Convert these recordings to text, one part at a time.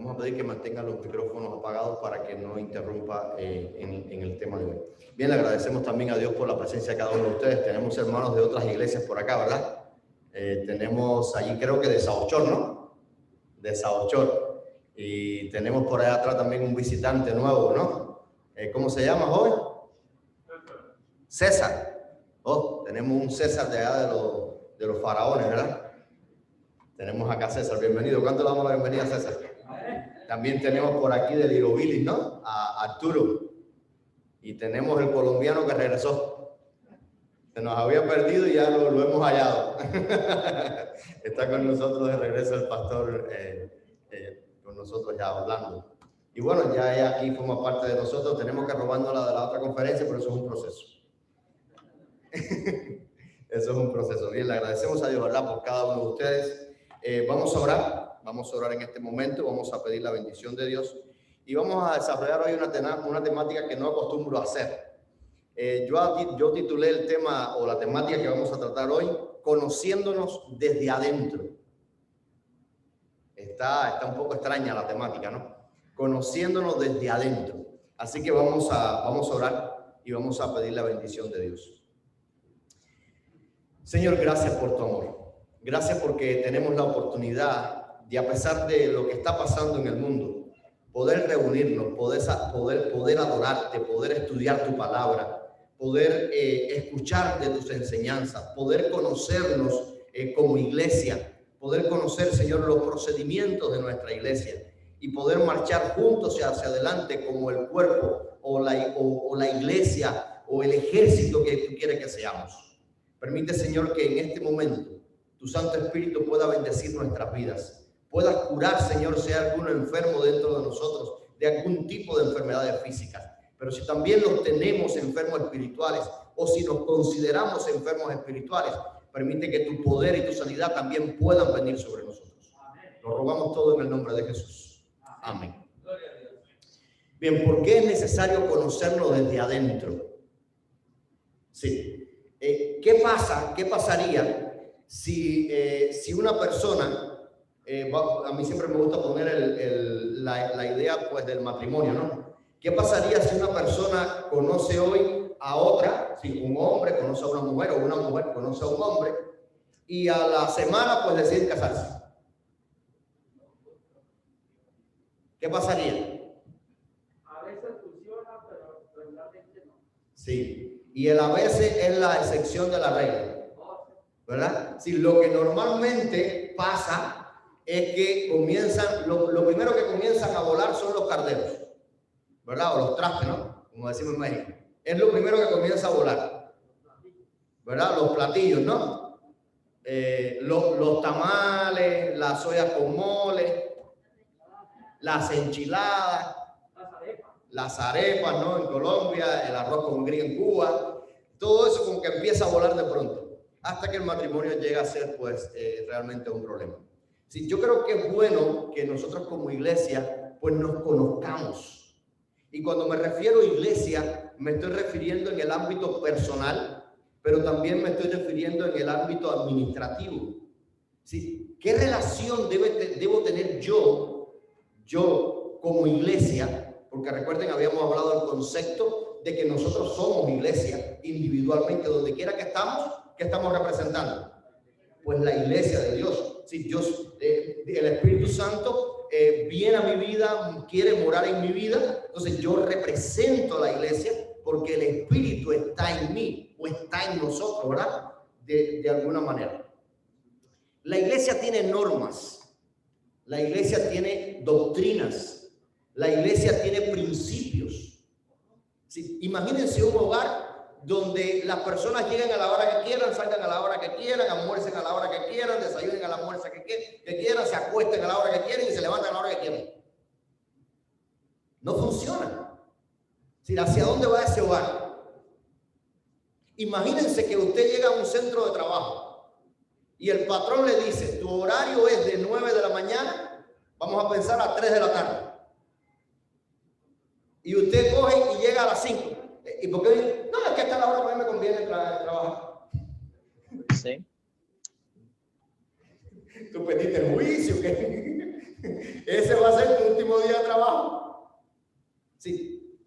Vamos a pedir que mantengan los micrófonos apagados para que no interrumpa en el tema de hoy. Bien, le agradecemos también a Dios por la presencia de cada uno de ustedes. Tenemos hermanos de otras iglesias por acá, ¿verdad? Tenemos allí, creo que de Saochor, ¿no? De Saochor. Y tenemos por allá atrás también un visitante nuevo, ¿no? ¿Cómo se llama, joven? César. Oh, tenemos un César de allá de los faraones, ¿verdad? Tenemos acá a César, bienvenido. ¿Cuánto le damos la bienvenida a César? También tenemos por aquí del Irobilis, ¿no? A Arturo. Y tenemos el colombiano que regresó. Se nos había perdido y ya lo hemos hallado. Está con nosotros de regreso el pastor, con nosotros ya hablando. Y bueno, ya aquí forma parte de nosotros. Tenemos que robándola de la otra conferencia, pero eso es un proceso. Eso es un proceso. Bien, le agradecemos a Dios, ¿verdad? Por cada uno de ustedes. Vamos a orar en este momento, vamos a pedir la bendición de Dios y vamos a desarrollar hoy una temática que no acostumbro a hacer. Yo titulé el tema o la temática que vamos a tratar hoy, conociéndonos desde adentro. Está un poco extraña la temática, ¿no? Conociéndonos desde adentro. Así que vamos a orar y vamos a pedir la bendición de Dios. Señor, gracias por tu amor. Gracias porque tenemos la oportunidad de, a pesar de lo que está pasando en el mundo, poder reunirnos, poder adorarte, poder estudiar tu palabra, poder escuchar de tus enseñanzas, poder conocernos como iglesia, poder conocer, Señor, los procedimientos de nuestra iglesia y poder marchar juntos hacia adelante como el cuerpo o la iglesia o el ejército que tú quieres que seamos. Permite, Señor, que en este momento tu Santo Espíritu pueda bendecir nuestras vidas. Puedas curar, Señor, si hay alguno enfermo dentro de nosotros, de algún tipo de enfermedades físicas. Pero si también los tenemos enfermos espirituales o si nos consideramos enfermos espirituales, permite que tu poder y tu sanidad también puedan venir sobre nosotros. Lo rogamos todo en el nombre de Jesús. Amén. Bien, ¿por qué es necesario conocernos desde adentro? Sí. ¿Qué pasaría si una persona, a mí siempre me gusta poner la idea pues del matrimonio, ¿no? ¿Qué pasaría si una persona conoce hoy a otra, si un hombre conoce a una mujer o una mujer conoce a un hombre y a la semana pues deciden casarse? ¿Qué pasaría? A veces funciona, pero realmente no. Sí. Y el a veces es la excepción de la regla, ¿verdad? Sí, lo que normalmente pasa es que lo primero que comienzan a volar son los carderos, ¿verdad? O los trastes, ¿no? Como decimos en México. Es lo primero que comienza a volar, ¿verdad? Los platillos, ¿no? Los tamales, las ollas con mole, las enchiladas, las arepas, ¿no? En Colombia, el arroz con gris en Cuba, todo eso como que empieza a volar de pronto, hasta que el matrimonio llega a ser, pues, realmente un problema. Sí, yo creo que es bueno que nosotros como iglesia, pues, nos conozcamos. Y cuando me refiero a iglesia, me estoy refiriendo en el ámbito personal, pero también me estoy refiriendo en el ámbito administrativo. Sí, ¿qué relación debo tener yo como iglesia? Porque recuerden, habíamos hablado del concepto de que nosotros somos iglesia individualmente, donde quiera que estamos, ¿qué estamos representando? Pues la iglesia de Dios. Si Dios, el Espíritu Santo viene a mi vida, quiere morar en mi vida, entonces yo represento a la iglesia porque el Espíritu está en mí o está en nosotros, ¿verdad? De alguna manera. La iglesia tiene normas, la iglesia tiene doctrinas, la iglesia tiene principios. Sí, imagínense un hogar donde las personas lleguen a la hora que quieran, salgan a la hora que quieran, almuercen a la hora que quieran, desayunen a la almuerzo que quieran, se acuesten a la hora que quieran y se levanten a la hora que quieran. No funciona. Sí, ¿hacia dónde va ese hogar? Imagínense que usted llega a un centro de trabajo y el patrón le dice, tu horario es de 9 de la mañana, vamos a pensar a 3 de la tarde. Y usted coge y llega a las 5. ¿Y por qué dice? No, es que hasta la hora que a mí me conviene trabajar. Sí. ¿Tú pediste el juicio? ¿Qué? Ese va a ser tu último día de trabajo. Sí.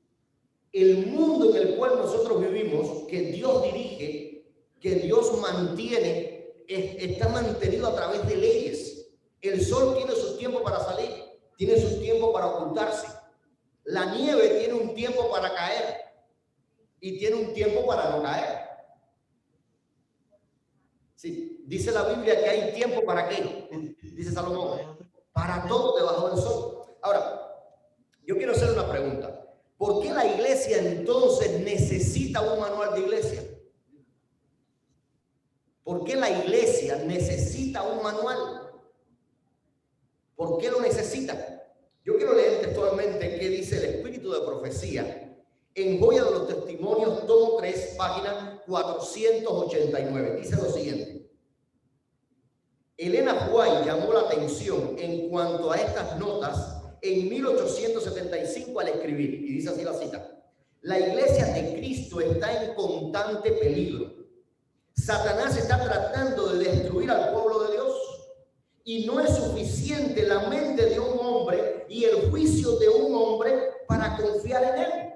El mundo en el cual nosotros vivimos, que Dios dirige, que Dios mantiene, está mantenido a través de leyes. El sol tiene su tiempo para salir, tiene su tiempo para ocultarse. La nieve tiene un tiempo para caer y tiene un tiempo para no caer. Sí, dice la Biblia que hay tiempo para qué, dice Salomón, para todo debajo del sol. Ahora, yo quiero hacer una pregunta. ¿Por qué la iglesia entonces necesita un manual de iglesia? ¿Por qué la iglesia necesita un manual? ¿Por qué lo necesita? Yo quiero leer textualmente qué dice el Espíritu de Profecía en Joya de los Testimonios, tomo 3, página 489. Dice lo siguiente. Elena White llamó la atención en cuanto a estas notas en 1875 al escribir, y dice así la cita: la iglesia de Cristo está en constante peligro. Satanás está tratando de destruir al pueblo de Dios, y no es suficiente la mente de un hombre y el juicio de un hombre para confiar en él.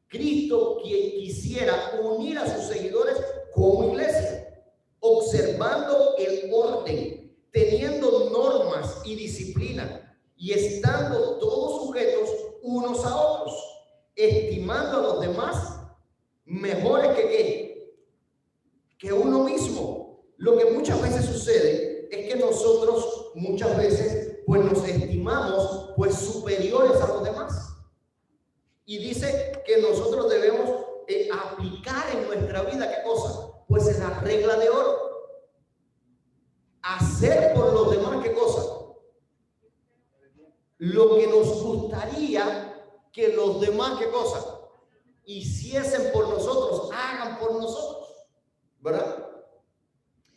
Cristo quisiera unir a sus seguidores como iglesia, observando el orden, teniendo normas y disciplina, y estando todos sujetos unos a otros, estimando a los demás mejores que uno mismo. Lo que muchas veces sucede es que nosotros muchas veces pues nos estimamos pues superiores a los demás. Y dice que nosotros debemos aplicar en nuestra vida, ¿qué cosa? Pues es la regla de oro. Hacer por los demás, ¿qué cosa? Lo que nos gustaría que los demás, ¿qué cosa? Hiciesen por nosotros, hagan por nosotros, ¿verdad?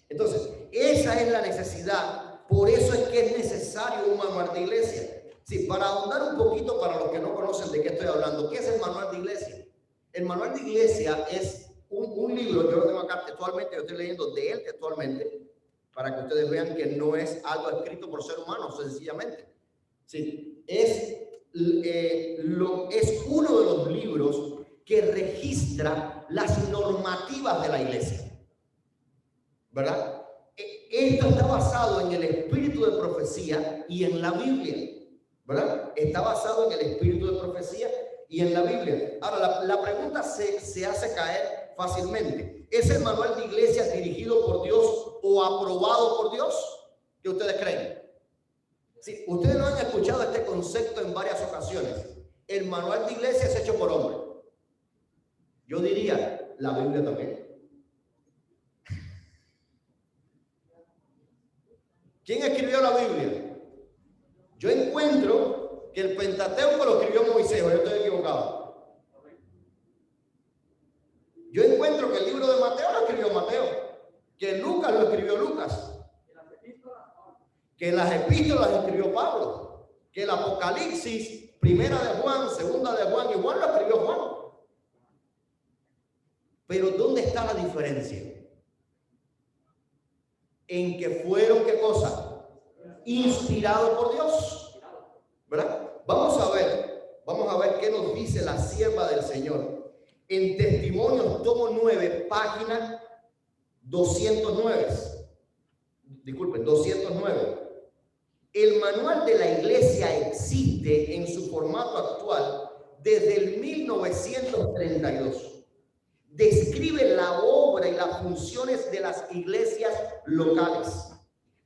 Entonces, esa es la necesidad. Por eso es que es necesario un manual de iglesia. Sí, para ahondar un poquito para los que no conocen de qué estoy hablando, ¿qué es el manual de iglesia? El manual de iglesia es un libro, yo lo tengo acá textualmente, yo estoy leyendo de él textualmente, para que ustedes vean que no es algo escrito por ser humano, sencillamente. Sí, es uno de los libros que registra las normativas de la iglesia, ¿verdad? Esto está basado en el espíritu de profecía y en la Biblia, ¿verdad? Está basado en el espíritu de profecía y en la Biblia. Ahora, la pregunta se hace caer fácilmente. ¿Es el manual de iglesia dirigido por Dios o aprobado por Dios? ¿Qué ustedes creen? Sí, ustedes no han escuchado este concepto en varias ocasiones. El manual de iglesia es hecho por hombre. Yo diría, la Biblia también. ¿Quién escribió la Biblia? Yo encuentro que el Pentateuco lo escribió Moisés, yo estoy equivocado. Yo encuentro que el libro de Mateo lo escribió Mateo, que Lucas lo escribió Lucas, que las epístolas escribió Pablo, que el Apocalipsis, primera de Juan, segunda de Juan y Juan lo escribió Juan. Pero ¿dónde está la diferencia? En que fueron, ¿qué cosa? Inspirados por Dios, ¿verdad? Vamos a ver qué nos dice la sierva del Señor en Testimonios, tomo 9, página 209. Disculpen, 209. El manual de la iglesia existe en su formato actual desde el 1932. Describe la obra y las funciones de las iglesias locales,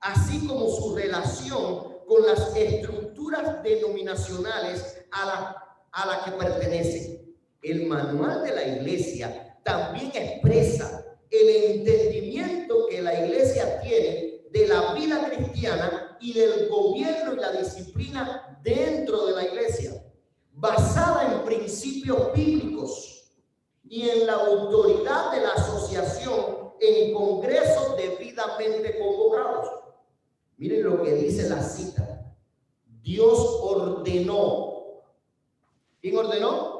así como su relación con las estructuras denominacionales a la que pertenece. El manual de la iglesia también expresa el entendimiento que la iglesia tiene de la vida cristiana y del gobierno y la disciplina dentro de la iglesia, basada en principios bíblicos y en la autoridad de la asociación en congresos debidamente convocados. Miren lo que dice la cita. Dios ordenó. ¿Quién ordenó?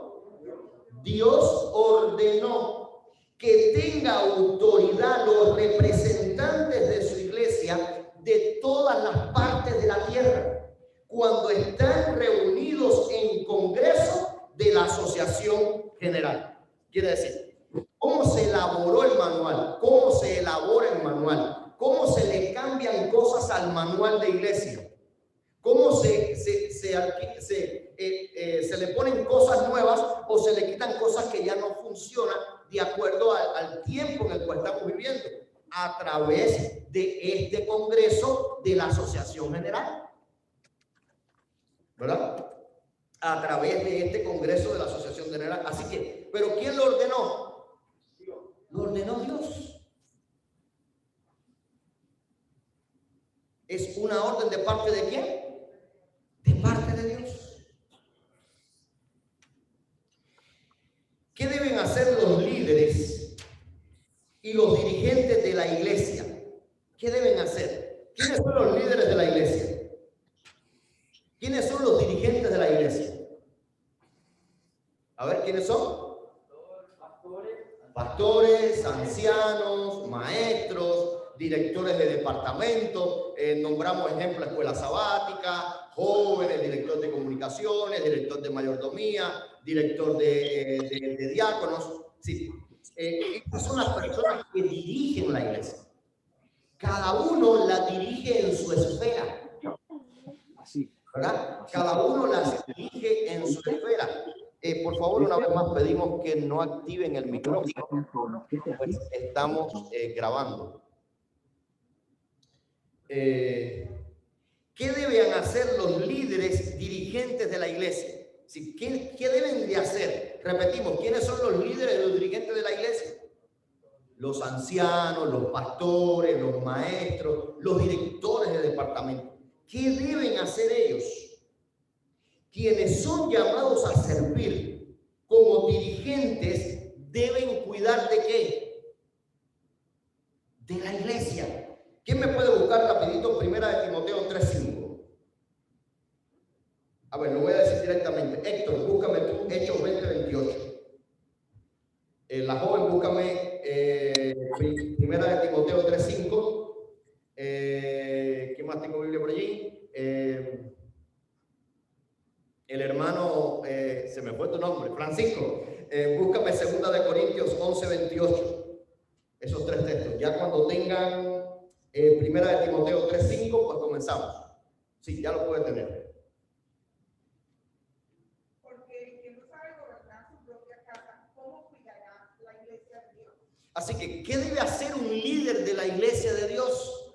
Dios ordenó que tenga autoridad los representantes de su iglesia de todas las partes de la tierra, cuando están reunidos en congreso de la Asociación General. Quiere decir, ¿cómo se elaboró el manual? ¿Cómo se elabora el manual? ¿Cómo se le cambian cosas al manual de iglesia? ¿Cómo se le ponen cosas nuevas o se le quitan cosas que ya no funcionan de acuerdo al tiempo en el cual estamos viviendo? A través de este congreso de la Asociación General, ¿verdad? A través de este congreso de la Asociación General. Así que, ¿pero quién lo ordenó? Lo ordenó Dios. ¿Es una orden de parte de quién? De parte de Dios. ¿Qué deben hacer los líderes y los dirigentes de la iglesia? ¿Qué deben hacer? ¿Quiénes son los líderes de la iglesia? ¿Quiénes son los dirigentes de la iglesia? A ver, ¿quiénes son? Pastores, ancianos, maestros, directores de departamento, nombramos ejemplo, escuela sabática, jóvenes, director de comunicaciones, director de mayordomía, director de diáconos. Sí, estas son las personas que dirigen la iglesia. Cada uno la dirige en su esfera. Así, ¿verdad? Cada uno las dirige en su esfera. Por favor, una vez más pedimos que no activen el micrófono, pues estamos grabando. ¿Qué deben hacer los líderes dirigentes de la iglesia? ¿Sí? ¿Qué deben de hacer? Repetimos, ¿quiénes son los líderes y los dirigentes de la iglesia? Los ancianos, los pastores, los maestros, los directores de departamento. ¿Qué deben hacer ellos? Quienes son llamados a servir como dirigentes deben cuidar ¿de qué? De la iglesia. ¿Quién me puede buscar rapidito? Primera de Timoteo 3:5. A ver, lo voy a decir directamente. Héctor, búscame tú Hechos 20:28. La joven, búscame Primera de Timoteo 3:5. ¿Qué más tengo Biblia por allí? El hermano, se me fue tu nombre, Francisco. Búscame Segunda de Corintios 11:28. Esos tres textos. Ya cuando tengan Primera de Timoteo 3:5, pues comenzamos. Sí, ya lo puede tener. Porque el que no sabe gobernar su propia casa, ¿cómo cuidará la iglesia de Dios? Así que, ¿qué debe hacer un líder de la iglesia de Dios?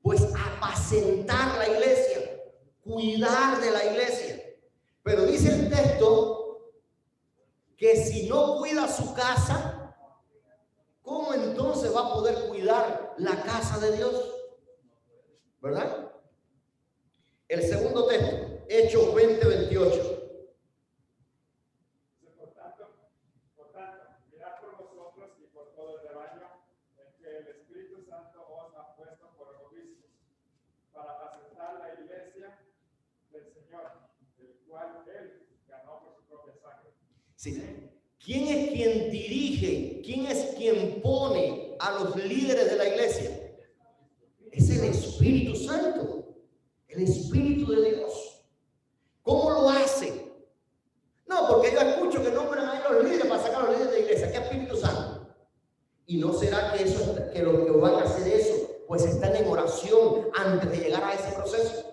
Pues apacentar la iglesia, cuidar de la iglesia. Pero dice el texto que si no cuida su casa, ¿cómo entonces va a poder cuidar la casa de Dios? ¿Verdad? El segundo texto, Hechos 20:28. Por tanto, mirad por vosotros y por todo el rebaño en que el Espíritu Santo os ha puesto por obispos, para apacentar la iglesia del Señor, el cual Él ganó por su propia sangre. Sí. ¿Quién es quien dirige? ¿Quién es quien pone a los líderes de la iglesia? Es el Espíritu Santo, el Espíritu de Dios. ¿Cómo lo hace? No, porque yo escucho que nombran a los líderes para sacar a los líderes de la iglesia. ¿Qué Espíritu Santo? ¿Y no será que los que van a hacer eso, pues están en oración antes de llegar a ese proceso?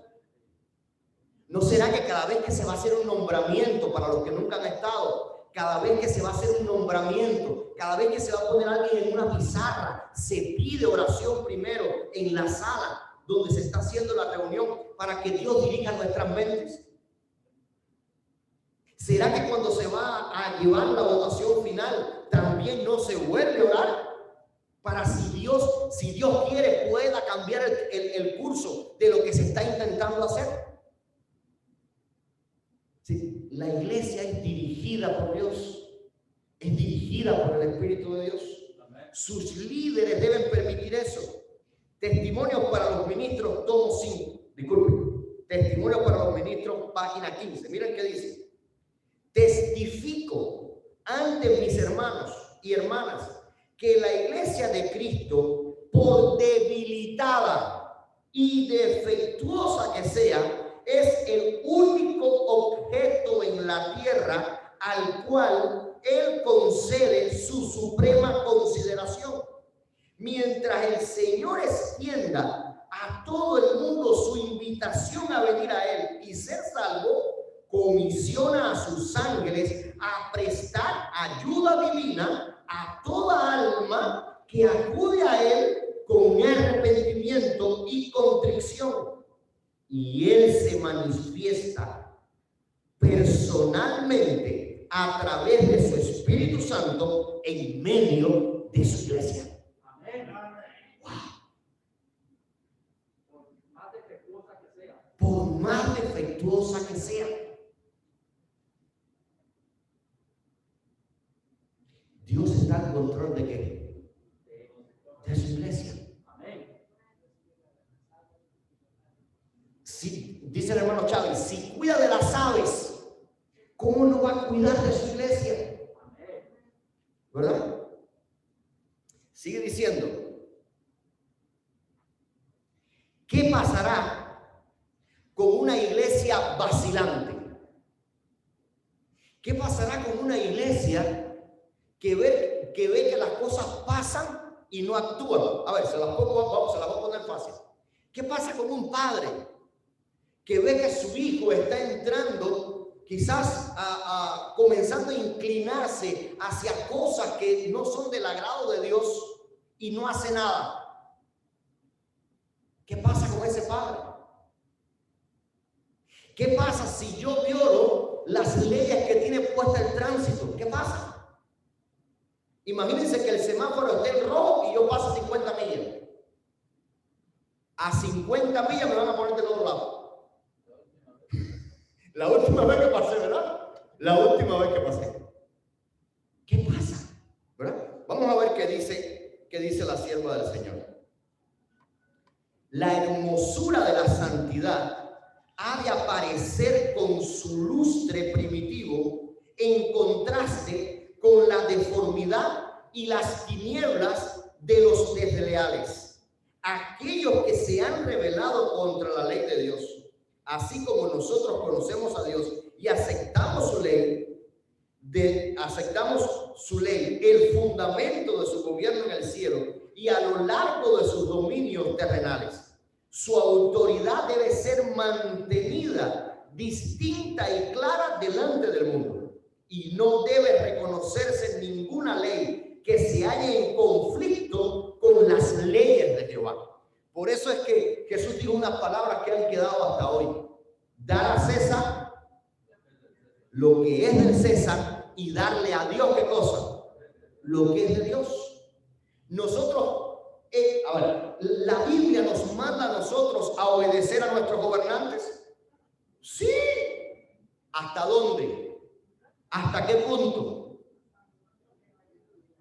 ¿No será que cada vez que se va a hacer un nombramiento para los que nunca han estado, cada vez que se va a hacer un nombramiento, cada vez que se va a poner a alguien en una pizarra, se pide oración primero en la sala donde se está haciendo la reunión para que Dios dirija nuestras mentes? ¿Será que cuando se va a llevar la votación final también no se vuelve a orar? Para si Dios quiere, pueda cambiar el curso de lo que se está intentando hacer. Sí, la iglesia es dirigida por Dios, es dirigida por el Espíritu de Dios. Amén. Sus líderes deben permitir eso. Testimonios para los ministros, tomo 5. Disculpen. Testimonios para los ministros, página 15. Miren qué dice. Testifico ante mis hermanos y hermanas que la iglesia de Cristo, por debilitada y defectuosa que sea, es el único objeto en la tierra al cual Él concede su suprema consideración. Mientras el Señor extienda a todo el mundo su invitación a venir a Él y ser salvo, comisiona a sus ángeles a prestar ayuda divina a toda alma que acude a Él con arrepentimiento y contrición. Y Él se manifiesta personalmente a través de su Espíritu Santo en medio de su iglesia. Por más defectuosa que sea. Dios está en control de qué? De su iglesia. Si, dice el hermano Chávez, si cuida de las aves, ¿cómo no va a cuidar de su iglesia? ¿Verdad? Sigue diciendo, ¿qué pasará con una iglesia vacilante? ¿Qué pasará con una iglesia que ve que las cosas pasan y no actúan? A ver, se las voy a poner fácil. ¿Qué pasa con un padre que ve que su hijo está entrando, quizás comenzando a inclinarse hacia cosas que no son del agrado de Dios y no hace nada? ¿Qué pasa con ese padre? ¿Qué pasa si yo violo las leyes que tiene puesta el tránsito? ¿Qué pasa? Imagínense que el semáforo esté en rojo y yo paso 50 millas. A 50 millas me van a poner del otro lado. La última vez que pasé, ¿verdad? La última vez que pasé. ¿Qué pasa? ¿Verdad? Vamos a ver qué dice la sierva del Señor. La hermosura de la santidad ha de aparecer con su lustre primitivo en contraste con la deformidad y las tinieblas de los desleales, aquellos que se han rebelado contra la ley de Dios. Así como nosotros conocemos a Dios y aceptamos su ley, el fundamento de su gobierno en el cielo y a lo largo de sus dominios terrenales. Su autoridad debe ser mantenida distinta y clara delante del mundo y no debe reconocerse ninguna ley que se halle en conflicto con las leyes de Jehová. Por eso es que Jesús dijo unas palabras que han quedado hasta hoy: dar a César lo que es del César y darle a Dios, ¿qué cosa? Lo que es de Dios. Nosotros, a ver, ¿la Biblia nos manda a nosotros a obedecer a nuestros gobernantes? Sí. ¿Hasta dónde? ¿Hasta qué punto?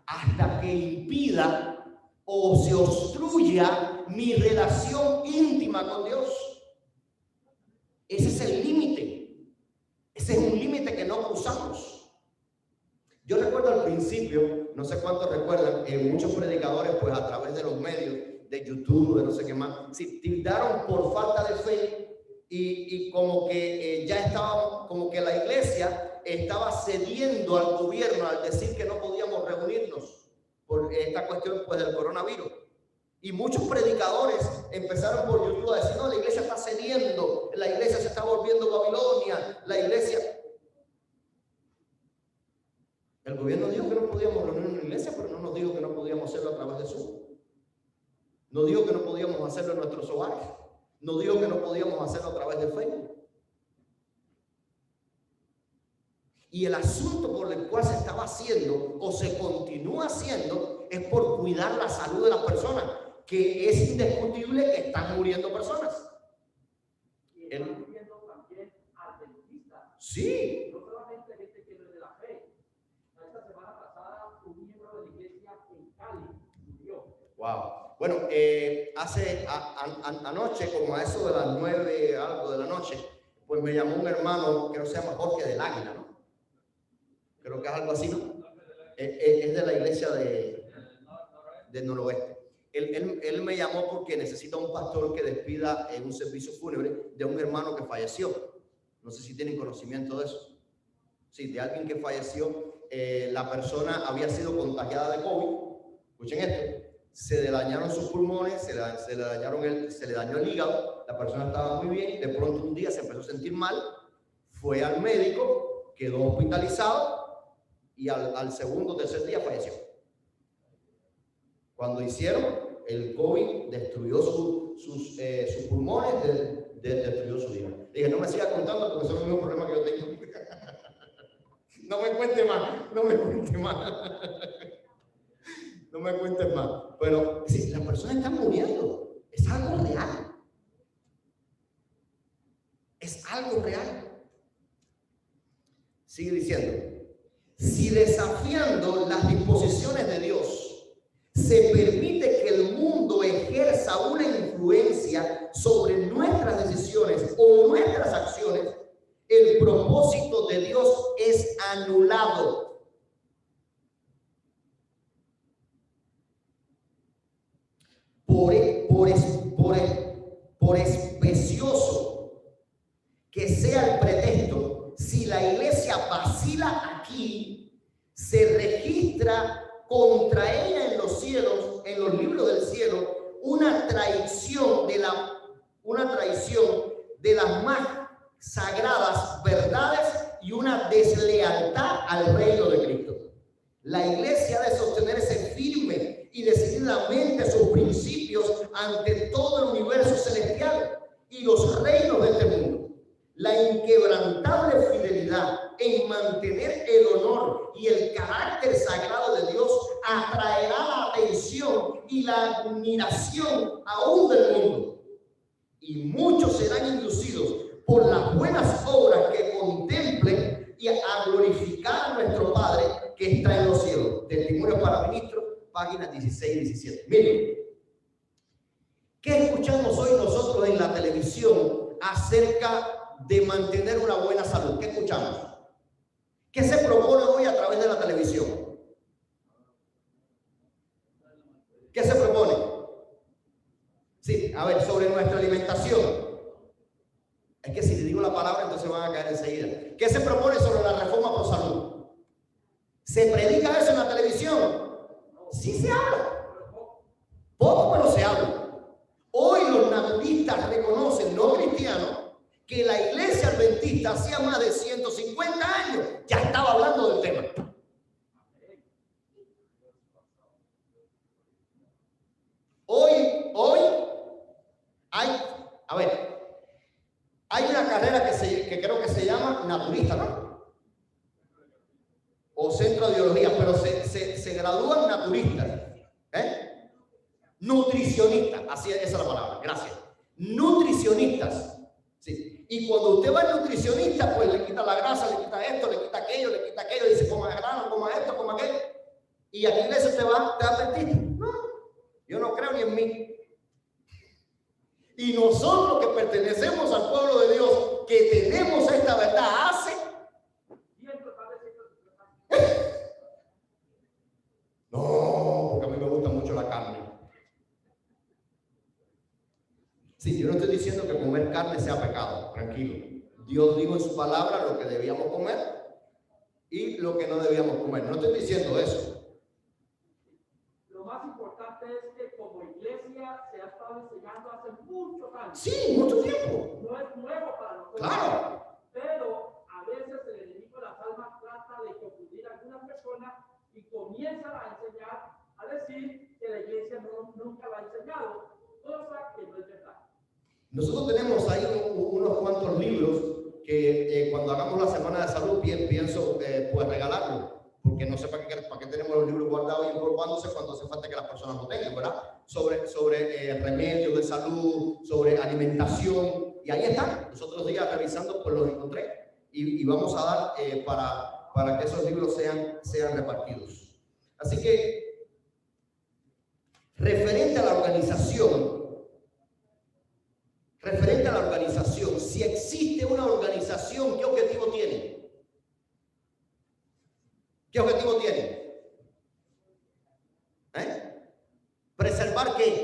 Hasta que impida o se obstruya mi relación íntima con Dios. Ese es el límite. Ese es un límite que no cruzamos. Yo recuerdo al principio, no sé cuántos recuerdan, muchos predicadores, pues a través de los medios, de YouTube, de no sé qué más, se tildaron por falta de fe y como que ya estaba, como que la iglesia estaba cediendo al gobierno al decir que no podíamos reunirnos por esta cuestión, pues, del coronavirus. Y muchos predicadores empezaron por YouTube a decir: no, la iglesia está cediendo, la iglesia se está volviendo Babilonia, la iglesia... El gobierno dijo que no podíamos reunirnos en la iglesia, pero no nos dijo que no podíamos hacerlo a través de Zoom. No dijo que no podíamos hacerlo en nuestros hogares. No dijo que no podíamos hacerlo a través de Facebook. Y el asunto por el cual se estaba haciendo o se continúa haciendo es por cuidar la salud de las personas, que es indiscutible que están muriendo personas. Y están muriendo también adventistas. Sí. No solamente gente que no es de la fe. Esta semana pasada un miembro de la iglesia en Cali murió. Wow. Bueno, anoche, como a eso de las 9 algo de la noche, pues me llamó un hermano que no se llama Jorge del Águila, ¿no? Creo que es algo así, ¿no? Es de la iglesia del noroeste. él me llamó porque necesita un pastor que despida en un servicio fúnebre de un hermano que falleció. No sé si tienen conocimiento de eso. Sí, de alguien que falleció. La persona había sido contagiada de COVID. Escuchen esto. Se le dañaron sus pulmones, se le dañó el hígado. La persona estaba muy bien. De pronto un día se empezó a sentir mal. Fue al médico, quedó hospitalizado y al segundo o tercer día falleció. Cuando hicieron, el COVID destruyó sus pulmones, destruyó su vida. Dije, no me sigas contando porque son los mismos problemas que yo tengo. No me cuentes más, no me cuentes más. No me cuentes más. Pero sí, las personas están muriendo. Es algo real. Es algo real. Sigue diciendo, si desafiando las disposiciones de Dios se permite que el mundo ejerza una influencia sobre nuestras decisiones o nuestras acciones, el propósito de Dios es anulado. Por especioso que sea el pretexto, si la iglesia vacila aquí, se registra contra ella en los cielos, en los libros del cielo, una traición de las más sagradas verdades y una deslealtad al reino de Cristo. La iglesia ha de sostenerse firme y decididamente sus principios ante todo el universo celestial y los reinos de este mundo. La inquebrantable fidelidad en mantener el honor y el carácter sagrado de Dios atraerá la atención y la admiración aún del mundo. Y muchos serán inducidos por las buenas obras que contemplen y a glorificar a nuestro Padre que está en los cielos. Testimonio para ministros, páginas 16 y 17. Miren, ¿qué escuchamos hoy nosotros en la televisión acerca de mantener una buena salud? ¿Qué escuchamos? ¿Qué se propone hoy a través de la televisión? ¿Qué se propone? Sí, a ver, sobre nuestra alimentación. Es que si le digo la palabra, entonces van a caer enseguida. ¿Qué se propone sobre la reforma por salud? ¿Se predica eso en la televisión? Sí se habla. Poco, pero se habla. Hoy los naturistas reconocen, no cristianos, que la iglesia adventista hacía más de 150 años ya estaba hablando del tema. Hoy hay una carrera que creo que se llama naturista, ¿no? O centro de biología, pero se gradúan naturistas, nutricionistas, así esa es la palabra, gracias. Nutricionistas, sí. Y cuando usted va al nutricionista, pues le quita la grasa, le quita esto, le quita aquello, dice coma grano, coma esto, coma aquello. Y a la iglesia usted va, ¿te adventista? No, yo no creo ni en mí. Y nosotros que pertenecemos al pueblo de Dios, que tenemos esta verdad, no, porque a mí me gusta mucho la carne. Sí, yo no estoy diciendo que comer carne sea pecado, tranquilo. Dios dijo en su palabra lo que debíamos comer y lo que no debíamos comer. No estoy diciendo eso. Lo más importante es que como iglesia se ha estado enseñando hace muchos años. Sí, mucho tiempo. No es nuevo para nosotros. Claro. Pero a veces el enemigo de las almas trata de confundir a algunas personas y comienzan a enseñar, a decir que la iglesia nunca lo ha enseñado, cosa que no es verdad. Nosotros tenemos ahí unos cuantos libros que cuando hagamos la semana de salud pienso pues regalarlos, porque no sé para qué tenemos los libros guardados y empolvándose cuando hace falta que las personas lo tengan, ¿verdad? Sobre remedios de salud, sobre alimentación, y ahí están. Los otros días revisando pues los encontré y vamos a dar para que esos libros sean repartidos. Así que, referente a la organización, si existe una organización, ¿qué objetivo tiene? ¿Qué objetivo tiene? ¿Preservar qué?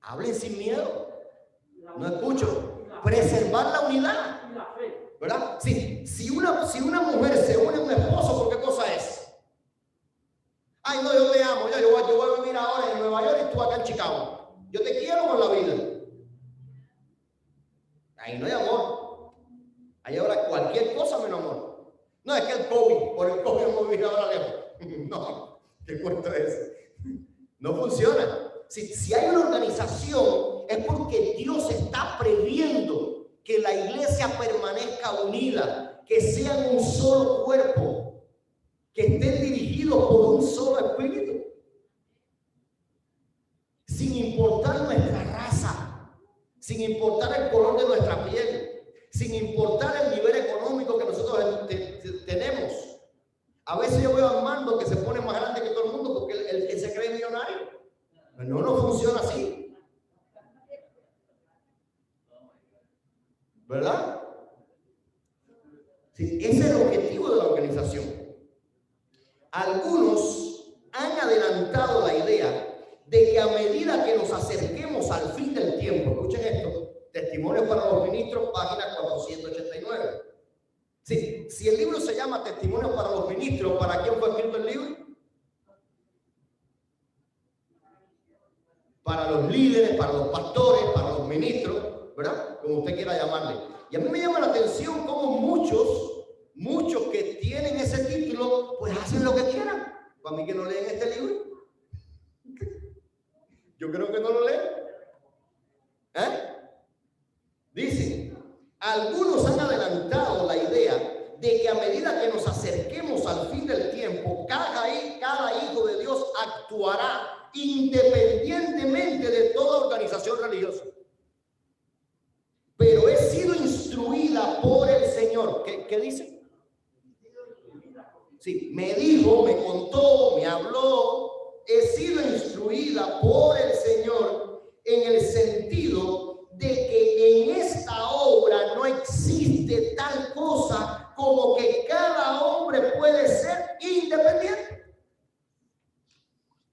Hablen sin miedo. No escucho. Preservar la unidad. Y la fe. ¿Verdad? Si una mujer se une a un esposo, ¿por qué cosa es? Ay, no, yo te amo, yo voy a vivir ahora en Nueva York y tú acá en Chicago. Yo te quiero con la vida. Ahí no hay amor. Ahí ahora cualquier cosa menos amor. No, es que el COVID, por el COVID hemos vivido ahora lejos. No, ¿qué cuento es ese? No funciona. Si hay una organización, es porque Dios está previendo que la iglesia permanezca unida, que sean un solo cuerpo, que estén dirigidos por un solo espíritu, sin importar nuestra raza, sin importar el color de nuestra piel, sin importar el nivel económico que nosotros tenemos. A veces yo veo a Armando que se pone más grande que todo el mundo porque él se cree millonario. Pero no funciona así. ¿Verdad? Sí, ese es el objetivo de la organización. Algunos han adelantado la idea de que a medida que nos acerquemos al fin del tiempo, escuchen esto, Testimonios para los Ministros, página 489. Sí, si el libro se llama Testimonios para los Ministros, ¿para quién fue escrito el libro? Para los líderes, para los pastores, para los ministros, ¿verdad? Como usted quiera llamarle. Y a mí me llama la atención cómo muchos que tienen ese título, pues hacen lo que quieran. Para mí que no leen este libro. Yo creo que no lo leen. Dice, algunos han adelantado la idea de que a medida que nos acerquemos al fin del tiempo, cada hijo de Dios actuará independientemente de toda organización religiosa. Pero he sido instruida por el Señor. ¿Qué dice? Sí, me dijo, me contó, me habló. He sido instruida por el Señor en el sentido de que en esta obra no existe tal cosa como que cada hombre puede ser independiente.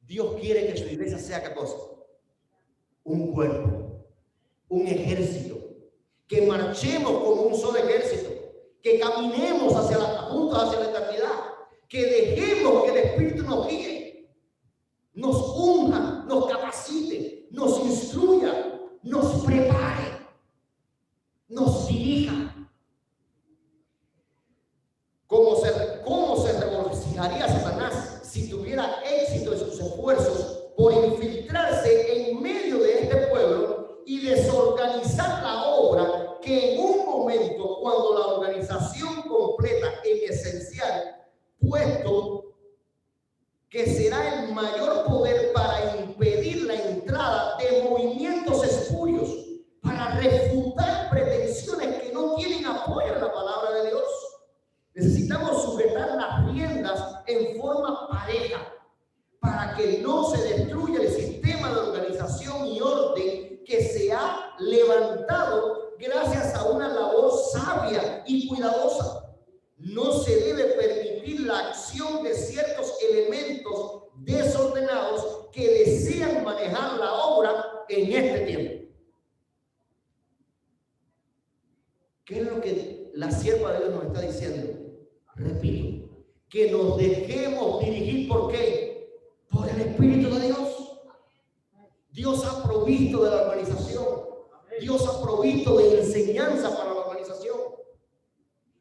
Dios quiere que su iglesia sea ¿qué cosa? Un cuerpo, un ejército, que marchemos como un solo ejército, que caminemos juntos hacia la eternidad, que dejemos que el Espíritu nos guíe, nos unja, nos capacite, nos instruya, nos prepare, nos dirija. ¿Cómo se regocijaría Satanás si tuviera éxito en sus esfuerzos por infiltrarse en medio de este pueblo y desorganizar la obra que en un momento, cuando la organización completa en esencial, puesto que será el mayor poder para impedir la entrada de movimientos espurios, para refutar pretensiones que no tienen apoyo en la palabra de Dios? Necesitamos sujetar las riendas en forma pareja para que no se destruya el sistema de organización y orden que se ha levantado gracias a una labor sabia y cuidadosa. No se debe permitir la acción de ciertos elementos desordenados que desean manejar la obra en este tiempo. ¿Qué es lo que la sierva de Dios nos está diciendo? Repito, que nos dejemos dirigir. ¿Por qué? Por el Espíritu de Dios. Dios ha provisto de la organización. Dios ha provisto de enseñanza para la organización.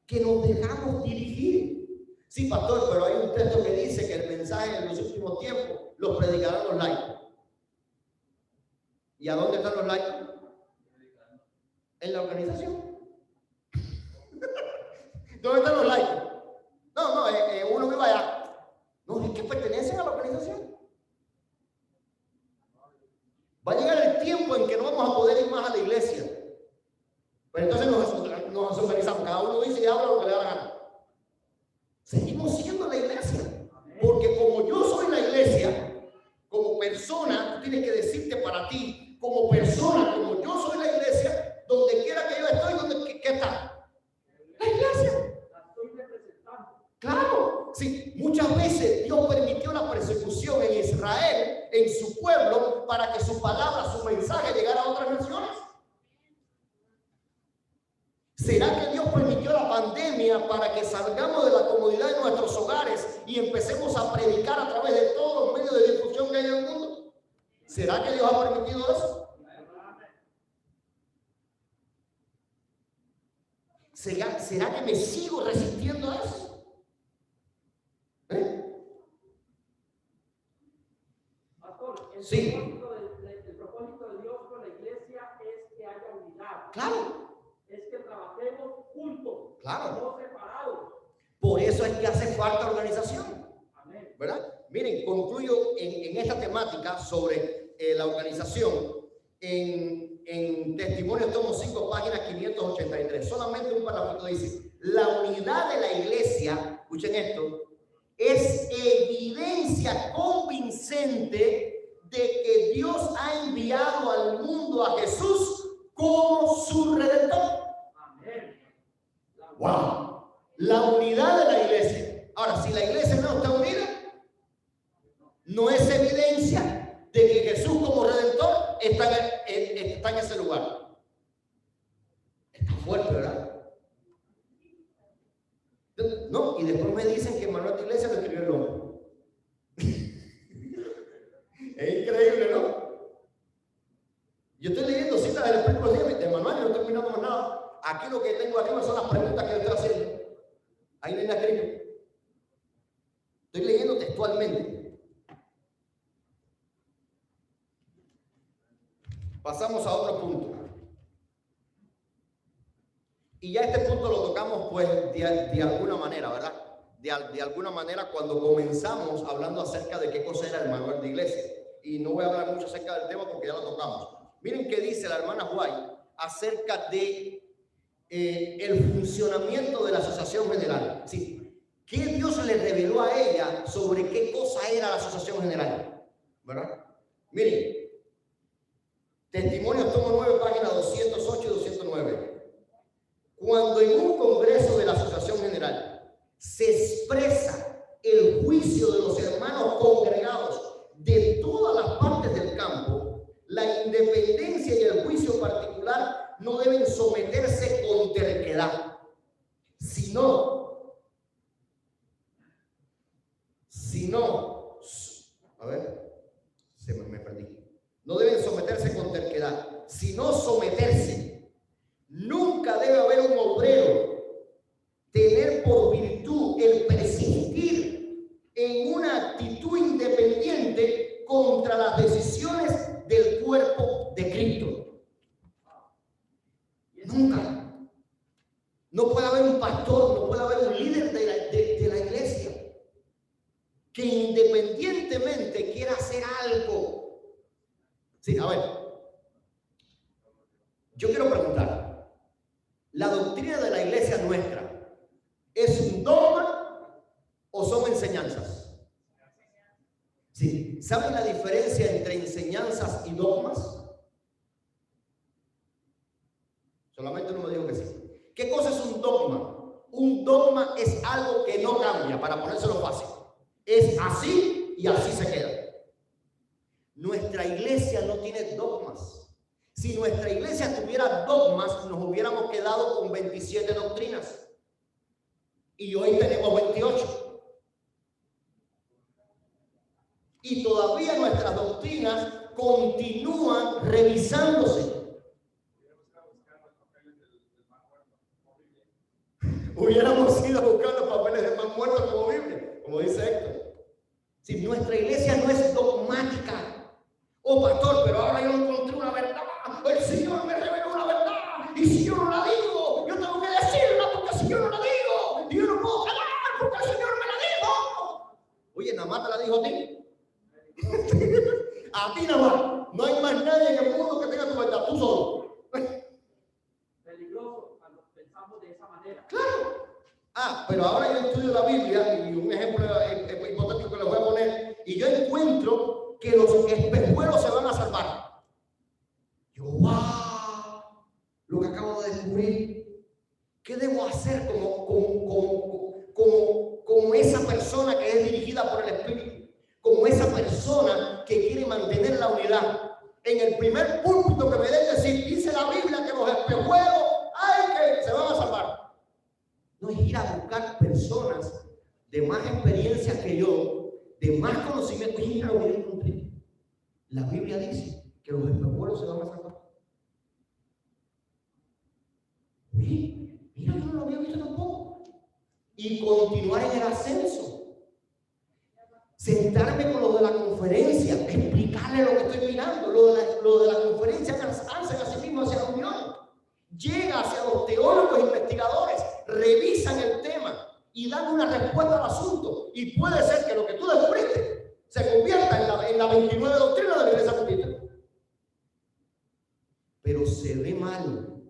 Que nos dejamos dirigir. Sí, pastor, pero hay un texto que dice que el mensaje en los últimos tiempos los predicarán los laicos. ¿Y a dónde están los laicos? En la organización. ¿Dónde están los laicos? No, uno que vaya. No, es que pertenecen a la organización. Va a llegar el tiempo en que no vamos a poder ir más a la iglesia. Pero entonces nos organizamos. Cada uno dice y habla lo que le da la gana. Seguimos siendo la iglesia. Porque como yo soy la iglesia, como persona, tú tienes que decirte para ti, como persona, como yo soy la iglesia, donde quiera que yo estoy, ¿qué está? La iglesia. Claro, sí, muchas veces Dios permitió la persecución en Israel, en su pueblo, para que su palabra, su mensaje línea para que salgamos de la comodidad de nuestros hogares y empecemos a predicar a través de todos los medios de difusión que hay en el mundo? ¿Será que Dios ha permitido eso? ¿Será que me sigo resistiendo a eso? Pastor, Sí. el propósito de Dios con la iglesia es que haya unidad. Claro, Es que trabajemos juntos, claro. no separados. Por eso es que hace falta organización, Amén. ¿verdad? Miren, concluyo en esta temática sobre la organización en Testimonios tomo 5, páginas 583. Solamente un párrafo dice: la unidad de la iglesia, escuchen esto, es evidencia convincente de que Dios ha enviado al mundo a Jesús como su redentor. Amén. ¡Wow! La unidad de la iglesia. Ahora, si la iglesia no está unida, no es evidencia de que Jesús como redentor está en ese lugar. Está fuerte, ¿verdad? No, y después me dicen que Manuel de Iglesia lo escribió el hombre. Es increíble, ¿no? Yo estoy leyendo citas del Espíritu de Manuel y no estoy mirando más nada. Aquí lo que tengo arriba son las preguntas que yo estoy haciendo. Ahí no hay nada escrito. Estoy leyendo textualmente. Pasamos a otro punto. Y ya este punto lo tocamos pues de alguna manera, ¿verdad? De alguna manera cuando comenzamos hablando acerca de qué cosa era el manual de iglesia. Y no voy a hablar mucho acerca del tema porque ya lo tocamos. Miren qué dice la hermana White acerca de el funcionamiento de la asociación general. Sí. ¿Qué Dios le reveló a ella sobre qué cosa era la asociación general? ¿Verdad? Miren. Testimonios tomo 9, páginas 208 y 209. Cuando en un congreso de la Asociación General se expresa el juicio de los hermanos congregados de todas las partes del campo, la independencia y el juicio particular no deben someterse con terquedad, sino, a ver, me perdí. No deben someterse con terquedad, sino someterse. Nunca debe haber un obrero tener por virtud el persistir en una actitud independiente contra las decisiones del cuerpo de Cristo. Nunca. No puede haber un pastor, no puede haber un líder de la iglesia que independientemente quiera hacer algo. Sí, a ver, yo quiero preguntar, ¿la doctrina de la iglesia nuestra es un dogma o son enseñanzas? Sí, ¿saben la diferencia entre enseñanzas y dogmas? Solamente uno me dijo que sí. ¿Qué cosa es un dogma? Un dogma es algo que no cambia, para ponérselo fácil. Es así y así se queda. Nuestra iglesia no tiene dogmas. Si nuestra iglesia tuviera dogmas, nos hubiéramos quedado con 27 doctrinas. Y hoy tenemos 28. Y todavía nuestras doctrinas continúan revisándose. Hubiéramos ido a buscar los papeles de más muertos como Biblia, como dice Héctor. Si nuestra iglesia no es dogmática. Oh, pastor, pero ahora yo encontré una verdad. El Señor me reveló una verdad. Y si yo no la digo, yo tengo que decirla, porque si yo no la digo, yo no puedo callar, porque el Señor me la dijo. Oye, nada más te la dijo a ti. A ti nada más. No hay más nadie en el mundo que tenga tu verdad, tú solo. Peligroso cuando pensamos de esa manera. Claro. Pero ahora yo estudio la Biblia, y un ejemplo hipotético que les voy a poner, y yo encuentro que los espejuelos se van a salvar. Yo, wow, lo que acabo de descubrir. ¿Qué debo hacer como esa persona que es dirigida por el Espíritu? Como esa persona que quiere mantener la unidad. En el primer púlpito que me den decir, dice la Biblia que los espejuelos, ay, que se van a salvar. No es ir a buscar personas de más experiencia que yo, de más conocimiento. Y mira lo que yo encontré. La Biblia dice que los espejuelos se van a salvar. Oye, mira, yo no lo había visto tampoco. Y continuar en el ascenso. Sentarme con los de la conferencia, explicarle lo que estoy mirando. Lo de la conferencia hacen así mismo hacia la unión. Llega hacia los teólogos e investigadores, revisan el tema y dan una respuesta al asunto. Y puede ser que lo que tú descubriste se convierta en la 29 doctrina de la Iglesia Adventista. Pero se ve mal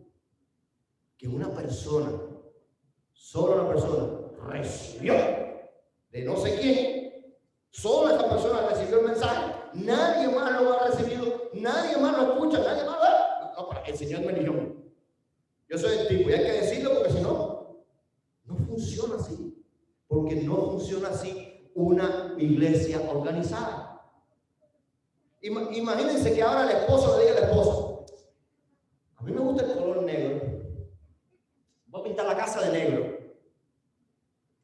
que una persona, solo una persona, recibió de no sé quién, solo esa persona recibió el mensaje, nadie más lo ha recibido, nadie más lo escucha, nadie más lo... No, el Señor me eligió. Yo soy el tipo y hay que decirlo porque si no, no funciona así. Porque no funciona así una iglesia organizada. Imagínense que ahora el esposo le diga a la esposa: a mí me gusta el color negro, voy a pintar la casa de negro.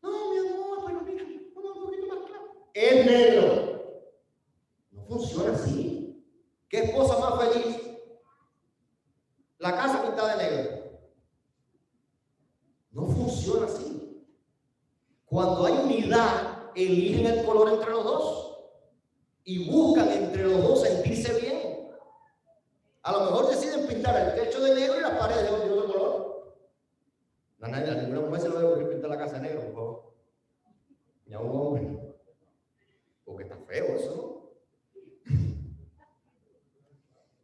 No, mi amor, pero mira, vamos un poquito más claro. Es negro. No funciona así. ¿Qué esposa más feliz? La casa pintada de negro. No funciona así. Cuando hay unidad, eligen el color entre los dos y buscan entre los dos sentirse bien. A lo mejor deciden pintar el techo de negro y las paredes de otro color. A ninguna mujer se le debe ocurrir pintar la casa de negro, por favor. Ni a un hombre. Porque está feo eso, ¿no?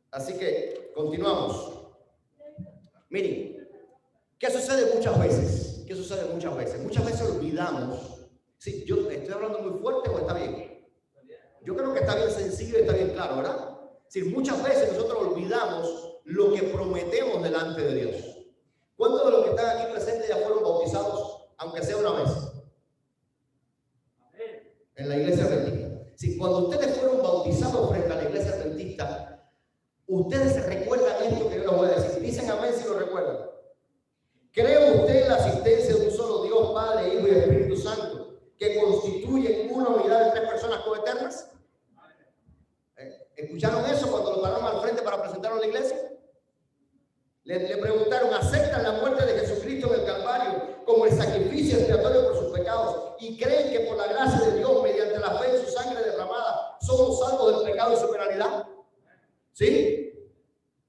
Así que continuamos. Miren. ¿Qué sucede muchas veces? ¿Qué sucede muchas veces? Muchas veces olvidamos. Sí, yo estoy hablando muy fuerte o está bien. Yo creo que está bien sencillo y está bien claro, ¿verdad? Sí, muchas veces nosotros olvidamos lo que prometemos delante de Dios. ¿Cuántos de los que están aquí presentes ya fueron bautizados, aunque sea una vez? En la iglesia adventista. Sí, cuando ustedes fueron bautizados frente a la iglesia adventista, ustedes recuerdan esto que yo les voy a decir. Dicen amén si lo recuerdan. ¿Cree usted en la asistencia de un solo Dios, Padre, Hijo y Espíritu Santo, que constituyen una unidad de tres personas coeternas? ¿Escucharon eso cuando lo pararon al frente para presentarlo a la iglesia? Le preguntaron: ¿aceptan la muerte de Jesucristo en el Calvario como el sacrificio expiatorio por sus pecados? ¿Y creen que por la gracia de Dios, mediante la fe en su sangre derramada, somos salvos del pecado y su penalidad? ¿Sí?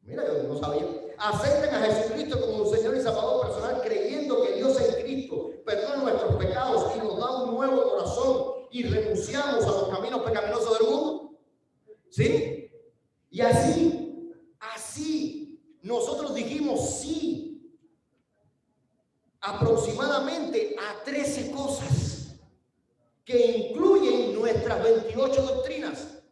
Mira, yo no sabía. Acepten a Jesucristo como un Señor y Salvador personal, creyendo que Dios en Cristo perdona nuestros pecados y nos da un nuevo corazón y renunciamos a los caminos pecaminosos del mundo. ¿Sí? Y así, nosotros dijimos sí aproximadamente a 13 cosas que incluyen nuestras 28 doctrinas.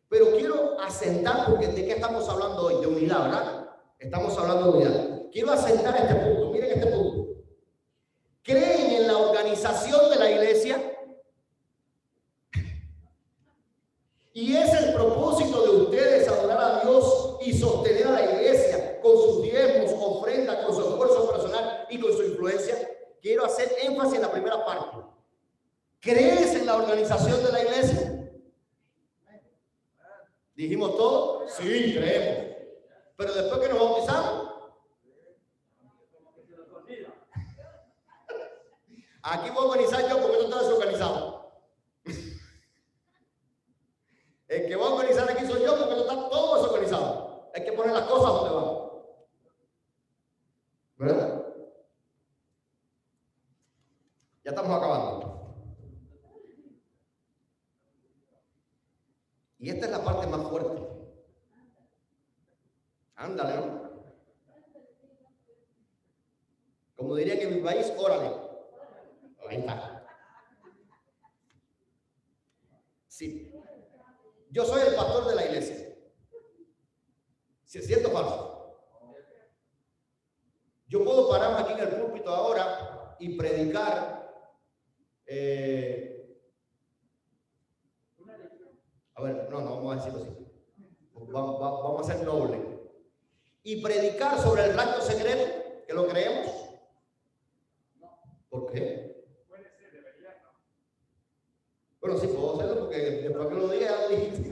Pero quiero asentar, porque ¿de qué estamos hablando hoy? De unidad, ¿verdad? Estamos hablando de unidad. Quiero asentar este punto. Miren este punto. ¿Creen en la organización de la iglesia? Y es el propósito de ustedes adorar a Dios y sostener a la iglesia con sus diezmos, ofrendas, con su esfuerzo personal y con su influencia. Quiero hacer énfasis en la primera parte. ¿Crees en la organización de la iglesia? ¿Dijimos todo? Sí, creemos. Pero después que nos bautizamos, aquí voy a organizar yo porque no está desorganizado. El que va a organizar aquí soy yo porque no está todo desorganizado. Hay que poner las cosas donde van. ¿Verdad? Ya estamos acabando. Y esta es la parte más fuerte. Ándale, ¿no? Como diría que en mi país, órale. Ahí está. Sí. Yo soy el pastor de la iglesia. Si es cierto o falso. Yo puedo pararme aquí en el púlpito ahora y predicar. A ver, no, vamos a decirlo así. Vamos a ser nobles. Y predicar sobre el rapto secreto, que lo creemos. ¿Por qué? Puede ser, debería, ¿no? Bueno, sí, puedo hacerlo porque después que lo diga, ya lo dije.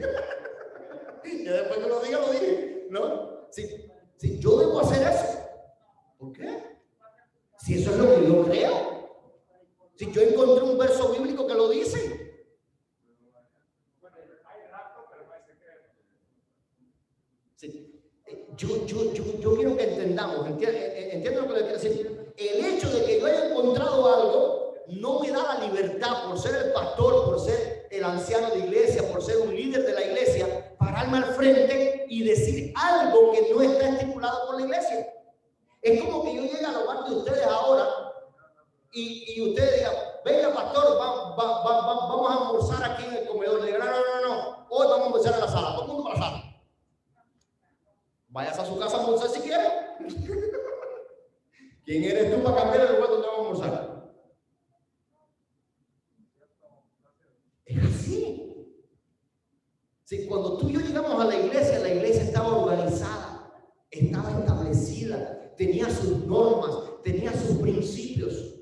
Ya después que lo diga, lo dije, ¿no? Si yo debo hacer eso, ¿por qué? Si eso es lo que yo creo. Si yo encontré un verso bíblico que lo dice. Bueno, hay rapto, pero no hay secreto. Sí. Yo quiero que entendamos, entiendo lo que le quiero decir. El hecho de que yo haya encontrado algo no me da la libertad, por ser el pastor, por ser el anciano de iglesia, por ser un líder de la iglesia, pararme al frente y decir algo que no está estipulado por la iglesia. Es como que yo llegue al hogar de ustedes ahora y ustedes digan, venga pastor, vamos a almorzar aquí en el comedor. Le digan, no, hoy vamos a almorzar en la sala, todo el mundo para la sala. Vayas a su casa a almorzar si quiere. ¿Quién eres tú para cambiar el lugar donde vamos a almorzar? Es así. Sí, cuando tú y yo llegamos a la iglesia estaba organizada, estaba establecida, tenía sus normas, tenía sus principios.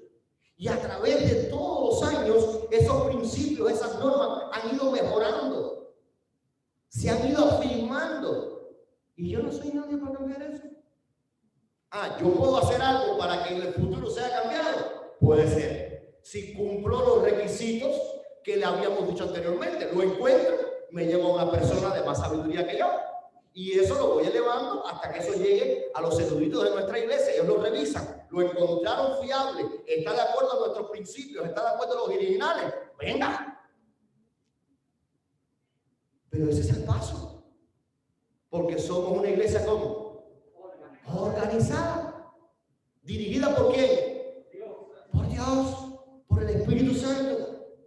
Y a través de todos los años, esos principios, esas normas han ido mejorando, se han ido afirmando. Y yo no soy nadie para cambiar eso. Yo puedo hacer algo para que en el futuro sea cambiado. Puede ser. Si cumplo los requisitos que le habíamos dicho anteriormente, lo encuentro, me llevo a una persona de más sabiduría que yo. Y eso lo voy elevando hasta que eso llegue a los eruditos de nuestra iglesia. Ellos lo revisan. Lo encontraron fiable. Está de acuerdo a nuestros principios. Está de acuerdo a los originales. Venga. Pero ese es el paso. Porque somos una iglesia ¿cómo? Organizada. ¿Dirigida por quién? Por Dios, por el Espíritu Santo.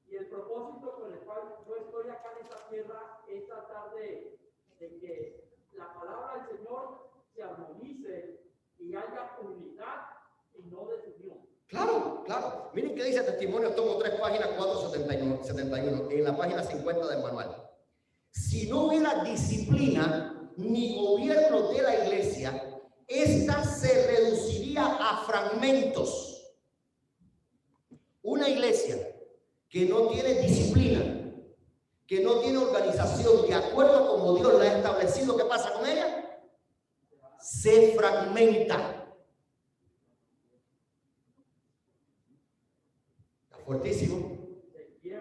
Y el propósito con el cual yo estoy acá en esta tierra es tratar de que la palabra del Señor se armonice y haya unidad y no desunión. Claro. Miren qué dice Testimonios, tomo 3 páginas, 471, en la página 50 del manual. Si no hubiera disciplina ni gobierno de la iglesia, esta se reduciría a fragmentos. Una iglesia que no tiene disciplina, que no tiene organización de acuerdo a como Dios la ha establecido, ¿qué pasa con ella? Se fragmenta. Fuertísimo,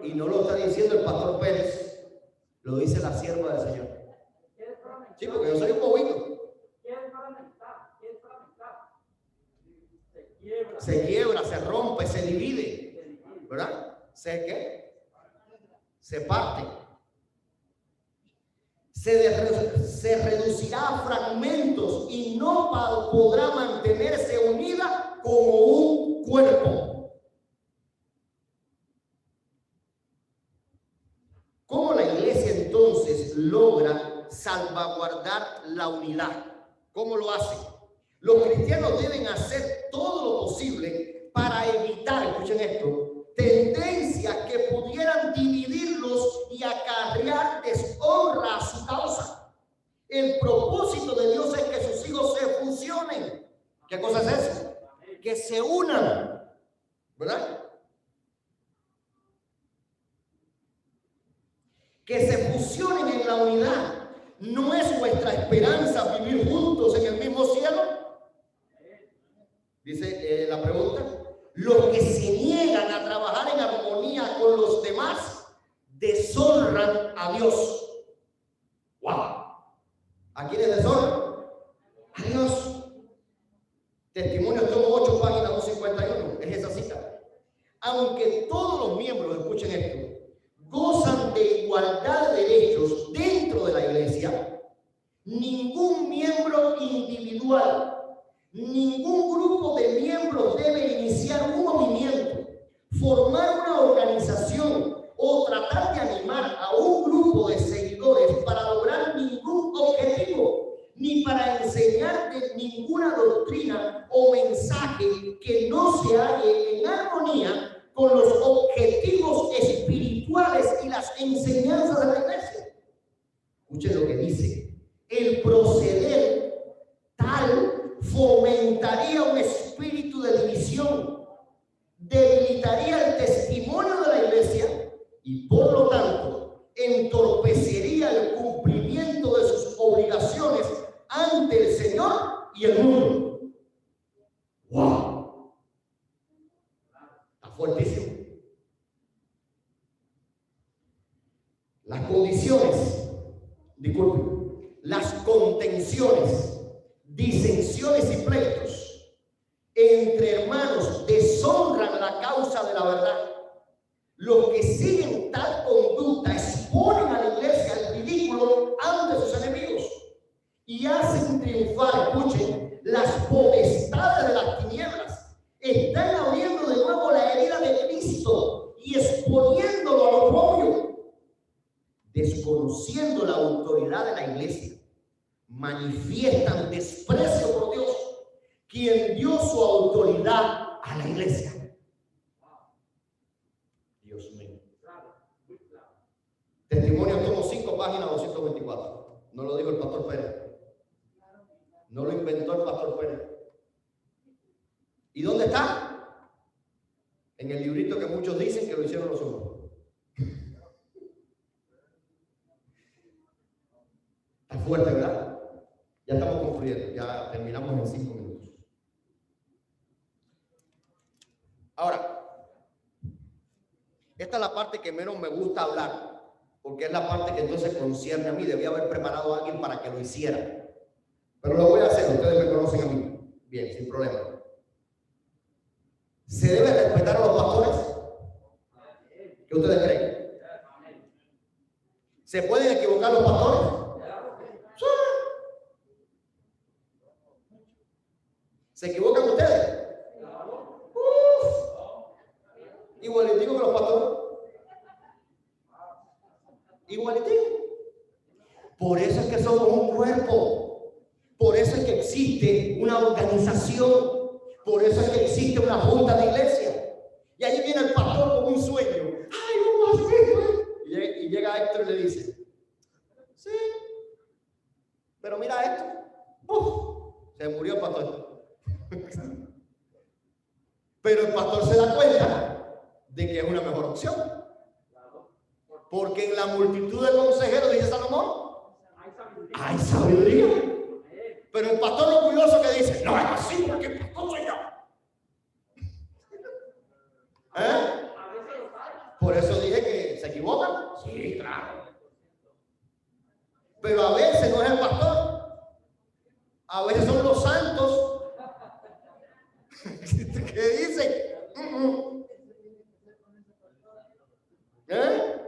y no lo está diciendo el pastor Pérez, lo dice la sierva del Señor. Sí, porque yo soy un bobito. Se quiebra, se rompe, se divide, ¿verdad? ¿Qué? Se parte. Se reducirá a fragmentos y no podrá mantenerse unida como un cuerpo. ¿Cómo la iglesia entonces logra salvaguardar la unidad? ¿Cómo lo hace? Los cristianos deben hacer todo lo posible para evitar, escuchen esto, tendencias que pudieran dividirlos y acarrear deshonra a su causa. El propósito de Dios es que sus hijos se fusionen. ¿Qué cosa es eso? Que se unan, ¿verdad? Que se fusionen en la unidad. ¿No es nuestra esperanza vivir juntos en el mismo cielo? Dice la pregunta. Los que se niegan a trabajar en armonía con los demás deshonran a Dios. ¡Wow! ¿A quiénes deshonran? A Dios. Testimonios, tomo 8 páginas 251. Es esa cita. Aunque todos los miembros, escuchen esto, gozan de igualdad de derechos dentro de la iglesia, ningún miembro individual, ningún grupo de miembros debe iniciar un movimiento, formar una organización o tratar de animar a un grupo de seguidores para lograr ningún objetivo, ni para enseñar de ninguna doctrina o mensaje que no se halle en armonía con los objetivos espirituales y las enseñanzas de la iglesia. Escuchen lo que dice. El proceder tal fomenta fomentaría un espíritu de división, debilitaría el testimonio de la iglesia y por lo tanto entorpecería el cumplimiento de sus obligaciones ante el Señor y el mundo. ¡Wow! Está fuertísimo. Las condiciones, disculpen, las contenciones, disensiones y pleitos entre hermanos deshonran la causa de la verdad. Los que siguen tal conducta exponen a la iglesia al ridículo ante sus enemigos y hacen triunfar, escuchen, las potestades de las tinieblas. Están abriendo de nuevo la herida de Cristo y exponiéndolo a lo propio, desconociendo la autoridad de la iglesia. Manifiestan desprecio por Dios, quien dio su autoridad a la iglesia. Dios mío. Testimonio tomo 5, página 224. No lo dijo el pastor Pérez. No lo inventó el pastor Pérez. ¿Y dónde está? En el librito que muchos dicen que lo hicieron los hombres. Está fuerte, ¿verdad? Ya estamos concluyendo. Ya terminamos en 5 minutos. Ahora, esta es la parte que menos me gusta hablar, porque es la parte que entonces concierne a mí. Debía haber preparado a alguien para que lo hiciera. Pero lo voy a hacer, ustedes me conocen a mí. Bien, sin problema. ¿Se debe respetar a los pastores? ¿Qué ustedes creen? ¿Se pueden equivocar los pastores? Sí. ¿Se equivocan ustedes? Igualitico que los pastores. Igualitico. Por eso es que somos un cuerpo. Por eso es que existe una organización. Por eso es que existe una junta de iglesia. Y ahí viene el pastor con un sueño. ¡Ay, vamos a hacerlo! Y llega Héctor y le dice: sí, pero mira esto. ¡Uf! Se murió el pastor. Pero el pastor se da cuenta de que es una mejor opción. Porque en la multitud de consejeros, dice Salomón, hay sabiduría. Pero el pastor lo curioso que dice: no es así porque el pastor soy yo. ¿Eh? Por eso dije que se equivocan. Sí, claro. Pero a veces no es el pastor. A veces son los santos que dicen: ¿eh?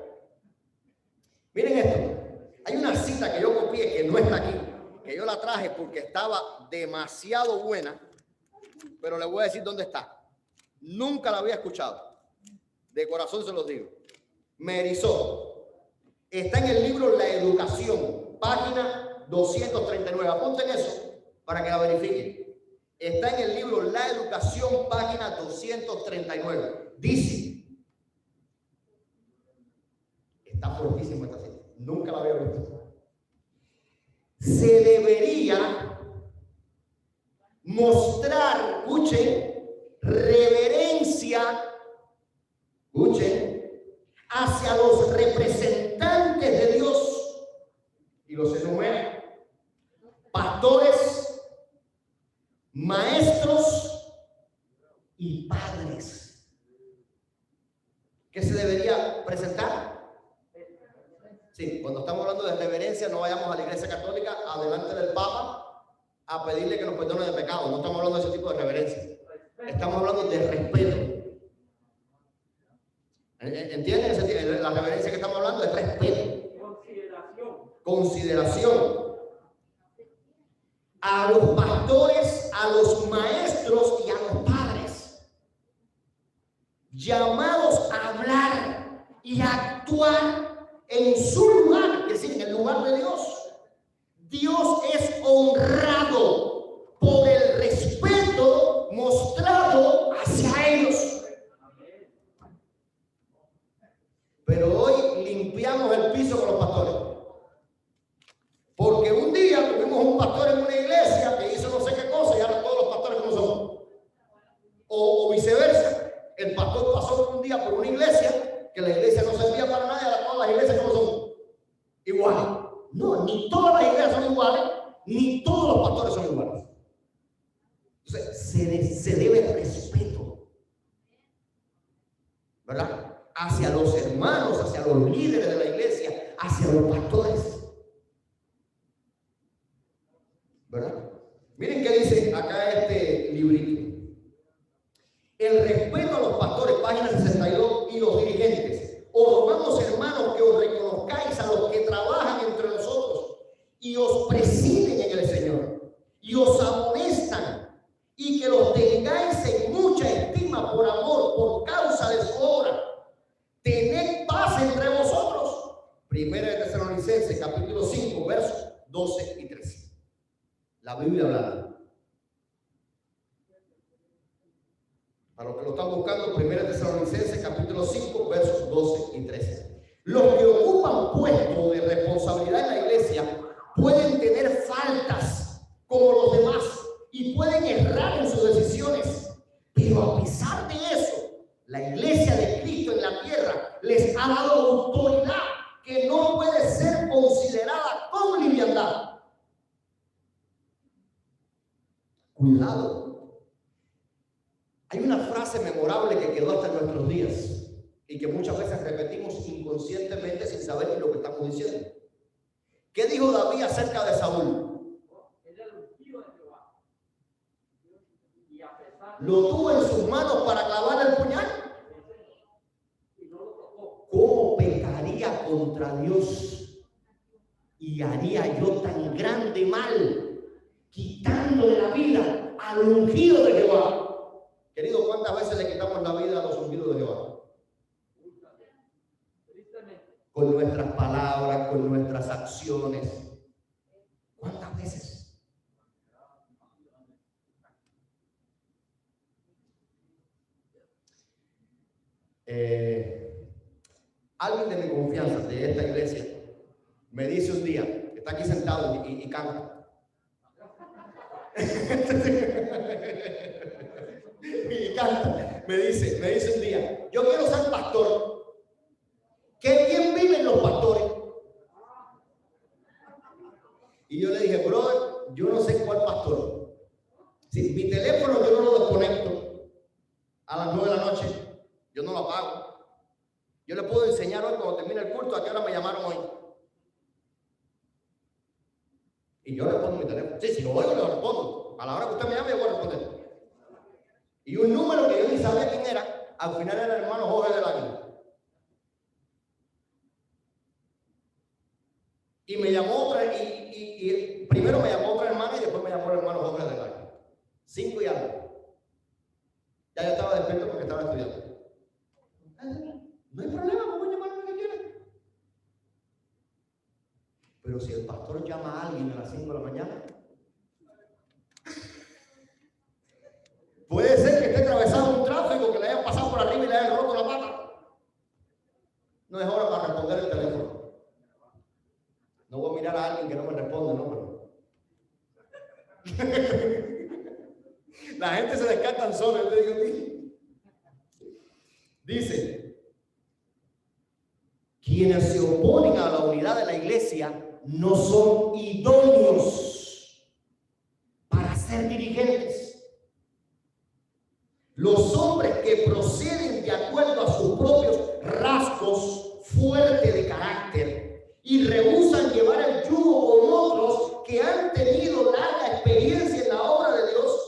Miren esto. Hay una cita que yo copié que no está aquí, que yo la traje porque estaba demasiado buena, pero le voy a decir dónde está. Nunca la había escuchado. De corazón se los digo. Me erizó. Está en el libro La Educación, página 239. Apunten eso para que la verifiquen. Está en el libro La Educación, página 239. Dice, está fuertísimo esta cita. Nunca la había visto. Se debería mostrar, escuchen, reverencia, escuchen, hacia los representantes de Dios, y los enumera: pastores, maestros y padres. ¿Qué se debería presentar? Sí, cuando estamos hablando de reverencia, no vayamos a la iglesia católica adelante del Papa a pedirle que nos perdone de pecado. No estamos hablando de ese tipo de reverencia. Estamos hablando de respeto. ¿Entienden? La reverencia que estamos hablando es respeto. Consideración. A los pastores, a los maestros y a los padres. Llamados a hablar y a actuar en su lugar, es decir, en el lugar de Dios. Dios es honrado por el respeto mostrado hacia ellos. Pero hoy limpiamos el piso con los pastores. Porque un día tuvimos un pastor en una iglesia que hizo no sé qué cosa y ahora todos los pastores como son. que la iglesia no servía para nada y ahora todas las iglesias como son iguales. No, ni todas las iglesias son iguales, ni todos los pastores son iguales. Entonces, se debe respeto, ¿verdad? Hacia los hermanos, hacia los líderes de la iglesia, hacia los pastores, ¿verdad? Miren qué dice acá este librito. El respeto a los pastores, página 62, y los dirigentes. Os rogamos, hermanos, que os reconozcáis a los que trabajan entre nosotros y os presiden en el Señor y os amonestan, y que los tengáis en mucha estima por amor, por causa de su obra. Tened paz entre vosotros. Primera de Tesalonicenses, capítulo 5, versos 12 y 13. La Biblia hablando. Para los que lo están buscando, Primera de Tesalonicenses, capítulo 5, versos 12 y 13. Los que ocupan puestos de responsabilidad en la iglesia pueden tener faltas como los demás y pueden errar en sus decisiones, pero a pesar de eso, la iglesia de Cristo en la tierra les ha dado autoridad que no puede ser considerada con liviandad. Cuidado. Hay una frase memorable que quedó hasta nuestros días y que muchas veces repetimos inconscientemente sin saber ni lo que estamos diciendo. ¿Qué dijo David acerca de Saúl? Lo tuvo en sus manos para clavar el puñal. ¿Cómo pecaría contra Dios y haría yo tan grande mal, quitándole la vida al ungido de Jehová? Querido, ¿cuántas veces le quitamos la vida a los ungidos de Jehová? Con nuestras palabras, con nuestras acciones. ¿Cuántas veces? Alguien de mi confianza de esta iglesia me dice un día, está aquí sentado y canta. Y canta, me dice un día, yo quiero ser pastor. Qué bien viven los pastores. Y yo le dije, brother, yo no sé cuál pastor. Si mi teléfono yo no lo desconecto a las 9 de la noche, yo no lo apago. Yo le puedo enseñar hoy cuando termine el culto a qué hora me llamaron hoy. Y yo le pongo mi teléfono. Sí, si lo oigo, le respondo. A la hora que usted me llame, yo voy a responder. Y un número que yo ni sabía quién era, al final era el hermano Jorge del Águila. Y me llamó otra, y primero me llamó otra hermana y después me llamó el hermano Jorge del Águila. 5 y algo. Ya yo estaba despierto porque estaba estudiando. No hay problema, me voy a llamar lo que quiera. Pero si el pastor llama a alguien a las 5 de la mañana, puede ser que esté atravesando un tráfico, que le hayan pasado por arriba y le hayan roto la pata. No es hora para responder el teléfono. No voy a mirar a alguien que no me responde, no, pero la gente se descarta sola. Yo te digo, dice, quienes se oponen a la unidad de la iglesia no son idóneos para ser dirigentes. Los hombres que proceden de acuerdo a sus propios rasgos fuertes de carácter y rehúsan llevar el yugo con otros que han tenido larga experiencia en la obra de Dios,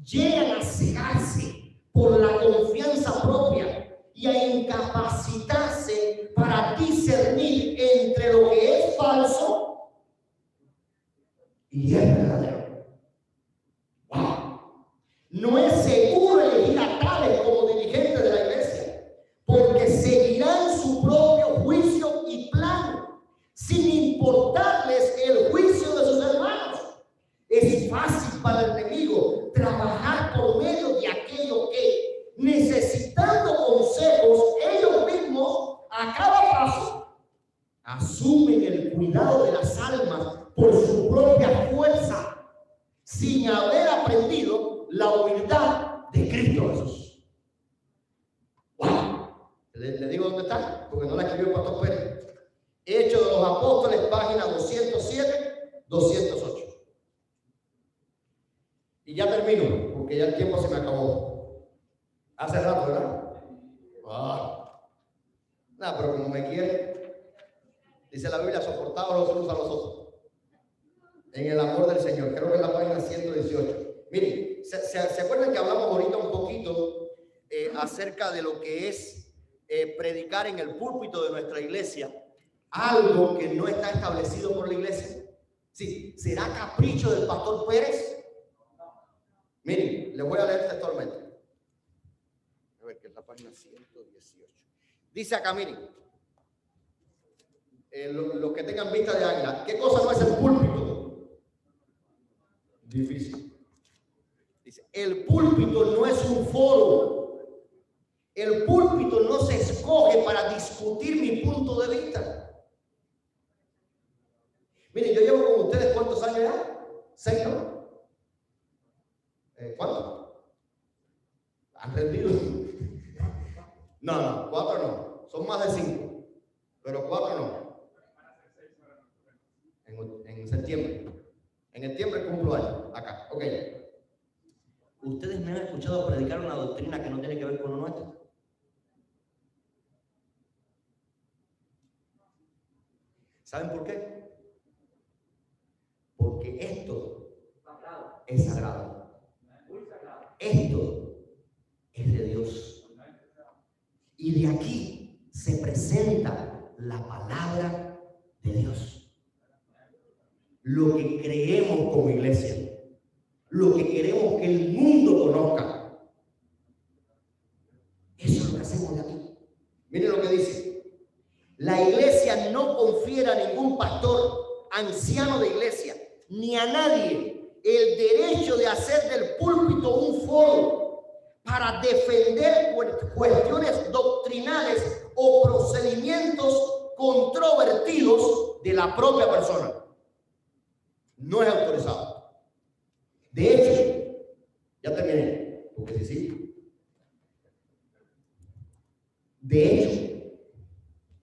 llegan a cegarse por la confianza propia y a incapacitarse para discernir entre lo que es falso y es verdadero. ¡Wow! No es seguro elegir a tales como dirigentes de la iglesia, porque seguirán su propio juicio y plan, sin importarles el juicio de sus hermanos. Es fácil para el enemigo trabajar por medio de aquello que, necesitando consejos ellos mismos a cada paso, asumen el cuidado de las almas por su propia fuerza, sin haber aprendido la humildad de Cristo Jesús. ¡Wow! Se Le digo dónde está, porque no la escribió el pastor Pérez. Hechos de los Apóstoles, página 207, 208. Y ya termino, porque ya el tiempo se me acabó. Hace rato, ¿verdad? Nada, pero como me quiere, dice la Biblia, soportados los unos a los otros. En el amor del Señor. Creo que es la página 118. Miren, ¿se acuerdan que hablamos ahorita un poquito acerca de lo que es predicar en el púlpito de nuestra iglesia? Algo que no está establecido por la iglesia. Sí, ¿será capricho del pastor Pérez? Miren, les voy a leer textualmente. A ver, que es la página 118. Dice acá, miren, los que tengan vista de águila, ¿qué cosa no es el púlpito? Difícil. Dice, el púlpito no es un foro. El púlpito no se escoge para discutir mi punto de vista. Miren, yo llevo con ustedes ¿cuántos años ya? 6, ¿no? ¿Cuánto? ¿Han rendido? No, 4 no. Son más de 5. Pero 4 no. En septiembre. En septiembre cumplo año. Acá. Ok. ¿Ustedes me han escuchado predicar una doctrina que no tiene que ver con lo nuestro? ¿Saben por qué? Porque esto es sagrado. Esto es de Dios. Y de aquí se presenta la palabra de Dios. Lo que creemos como iglesia. Lo que queremos que el mundo conozca. Eso es lo que hacemos de aquí. Miren lo que dice. La iglesia no confiere a ningún pastor, anciano de iglesia, ni a nadie el derecho de hacer del púlpito un foro para defender cuestiones doctrinales o procedimientos controvertidos de la propia persona. No es autorizado. De hecho, ya terminé, porque sí. De hecho,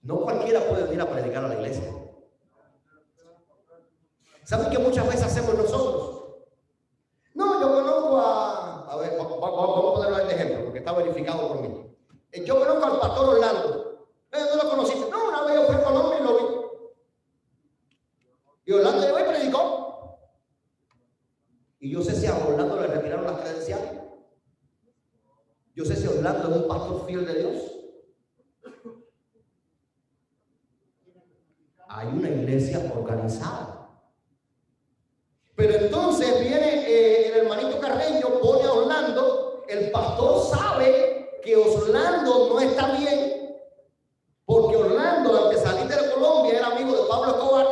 no cualquiera puede venir a predicar a la iglesia. ¿Saben qué muchas veces hacemos nosotros? No, yo conozco a ver, vamos a ponerlo de ejemplo, porque está verificado por mí. Yo conozco al pastor Orlando. ¿No lo conociste? No, una vez yo fui a Colombia y lo vi. Y Orlando llegó y predicó. Y yo sé si a Orlando le retiraron las credenciales. Yo sé si Orlando es un pastor fiel de Dios. Hay una iglesia organizada. Pero entonces viene el hermanito Carreño, pone a Orlando. El pastor sabe que Orlando no está bien, porque Orlando, antes de salir de Colombia, era amigo de Pablo Escobar.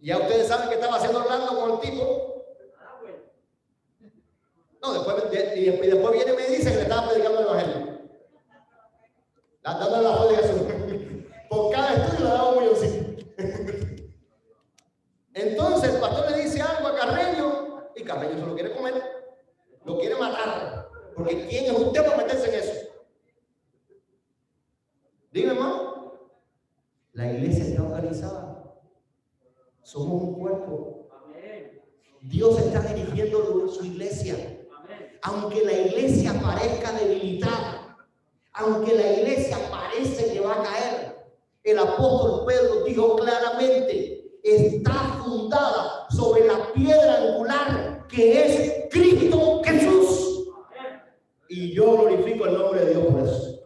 Ya ustedes saben que estaba haciendo Orlando con el tipo. No, después viene y me dice que le estaba predicando el evangelio. Dándole la fe de Jesús. Por cada estudio le daba un milloncito. Entonces el pastor le dice algo a Carreño y Carreño se lo quiere comer, lo quiere matar, porque ¿quién es usted para meterse en eso? Dime, hermano, la iglesia está organizada, somos un cuerpo. Dios está dirigiendo su iglesia. Aunque la iglesia parezca debilitada, aunque la iglesia parece que va a caer, el apóstol Pedro dijo claramente: está fundada sobre la piedra angular que es Cristo Jesús. Y yo glorifico el nombre de Dios por eso.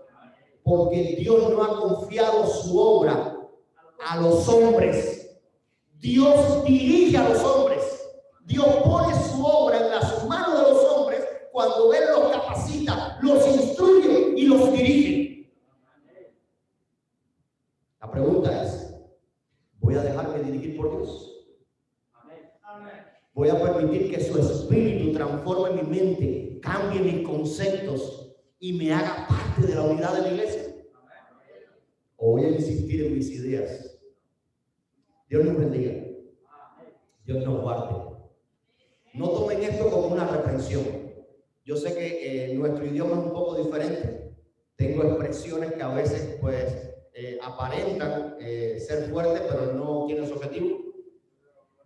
Porque Dios no ha confiado su obra a los hombres. Dios dirige a los hombres. Dios pone su obra en las manos de los hombres cuando Él los capacita, los instruye y los dirige. La pregunta es: ¿voy a dejarme dirigir por Dios? ¿Voy a permitir que su espíritu transforme mi mente, cambie mis conceptos y me haga parte de la unidad de la iglesia? ¿O voy a insistir en mis ideas? Dios nos bendiga. Dios nos guarde. No tomen esto como una reprensión. Yo sé que nuestro idioma es un poco diferente, Tengo expresiones que a veces pues aparentan ser fuertes, pero no tienen su objetivo.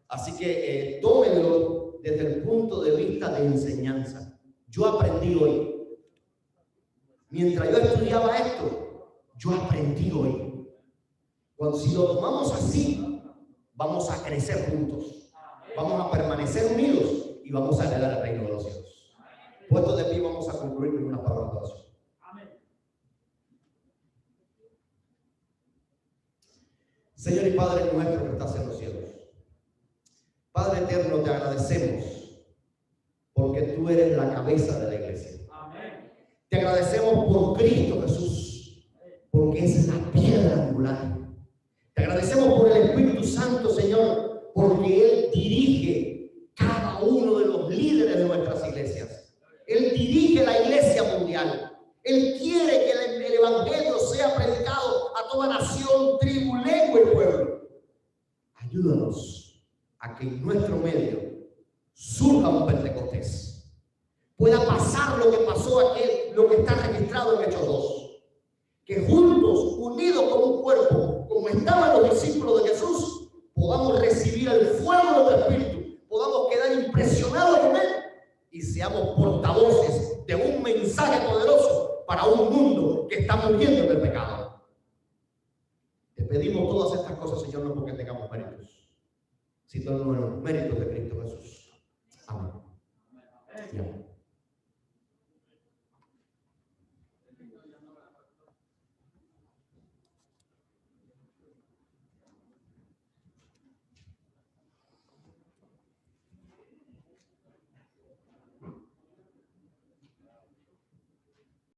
Así que tómenlo desde el punto de vista de enseñanza. Yo aprendí hoy. Mientras yo estudiaba esto, yo aprendí hoy. Si lo tomamos así, vamos a crecer juntos. Vamos a permanecer unidos y vamos a heredar el reino de los cielos. Puestos de pie, vamos a concluir con una palabra de oración. Señor y Padre nuestro que estás en los cielos, Padre eterno, te agradecemos porque tú eres la cabeza de la iglesia. Amén. Te agradecemos por Cristo Jesús, porque es la piedra angular. Te agradecemos por el Espíritu Santo, Señor, porque Él dirige cada uno de los líderes de nuestras iglesias. Él dirige la iglesia mundial. Él quiere que el Evangelio sea predicado a toda nación, tribu, lengua y pueblo. Ayúdanos a que en nuestro medio surja un Pentecostés. Pueda pasar lo que pasó lo que está registrado en Hechos 2. Que juntos, unidos como un cuerpo, como estaban los discípulos de Jesús, podamos recibir el fuego del Espíritu, podamos quedar impresionados con Él y seamos portavoces de un mensaje poderoso para un mundo que está muriendo en el pecado. Te pedimos todas estas cosas, Señor, no porque tengamos méritos, sino en los méritos de Cristo Jesús.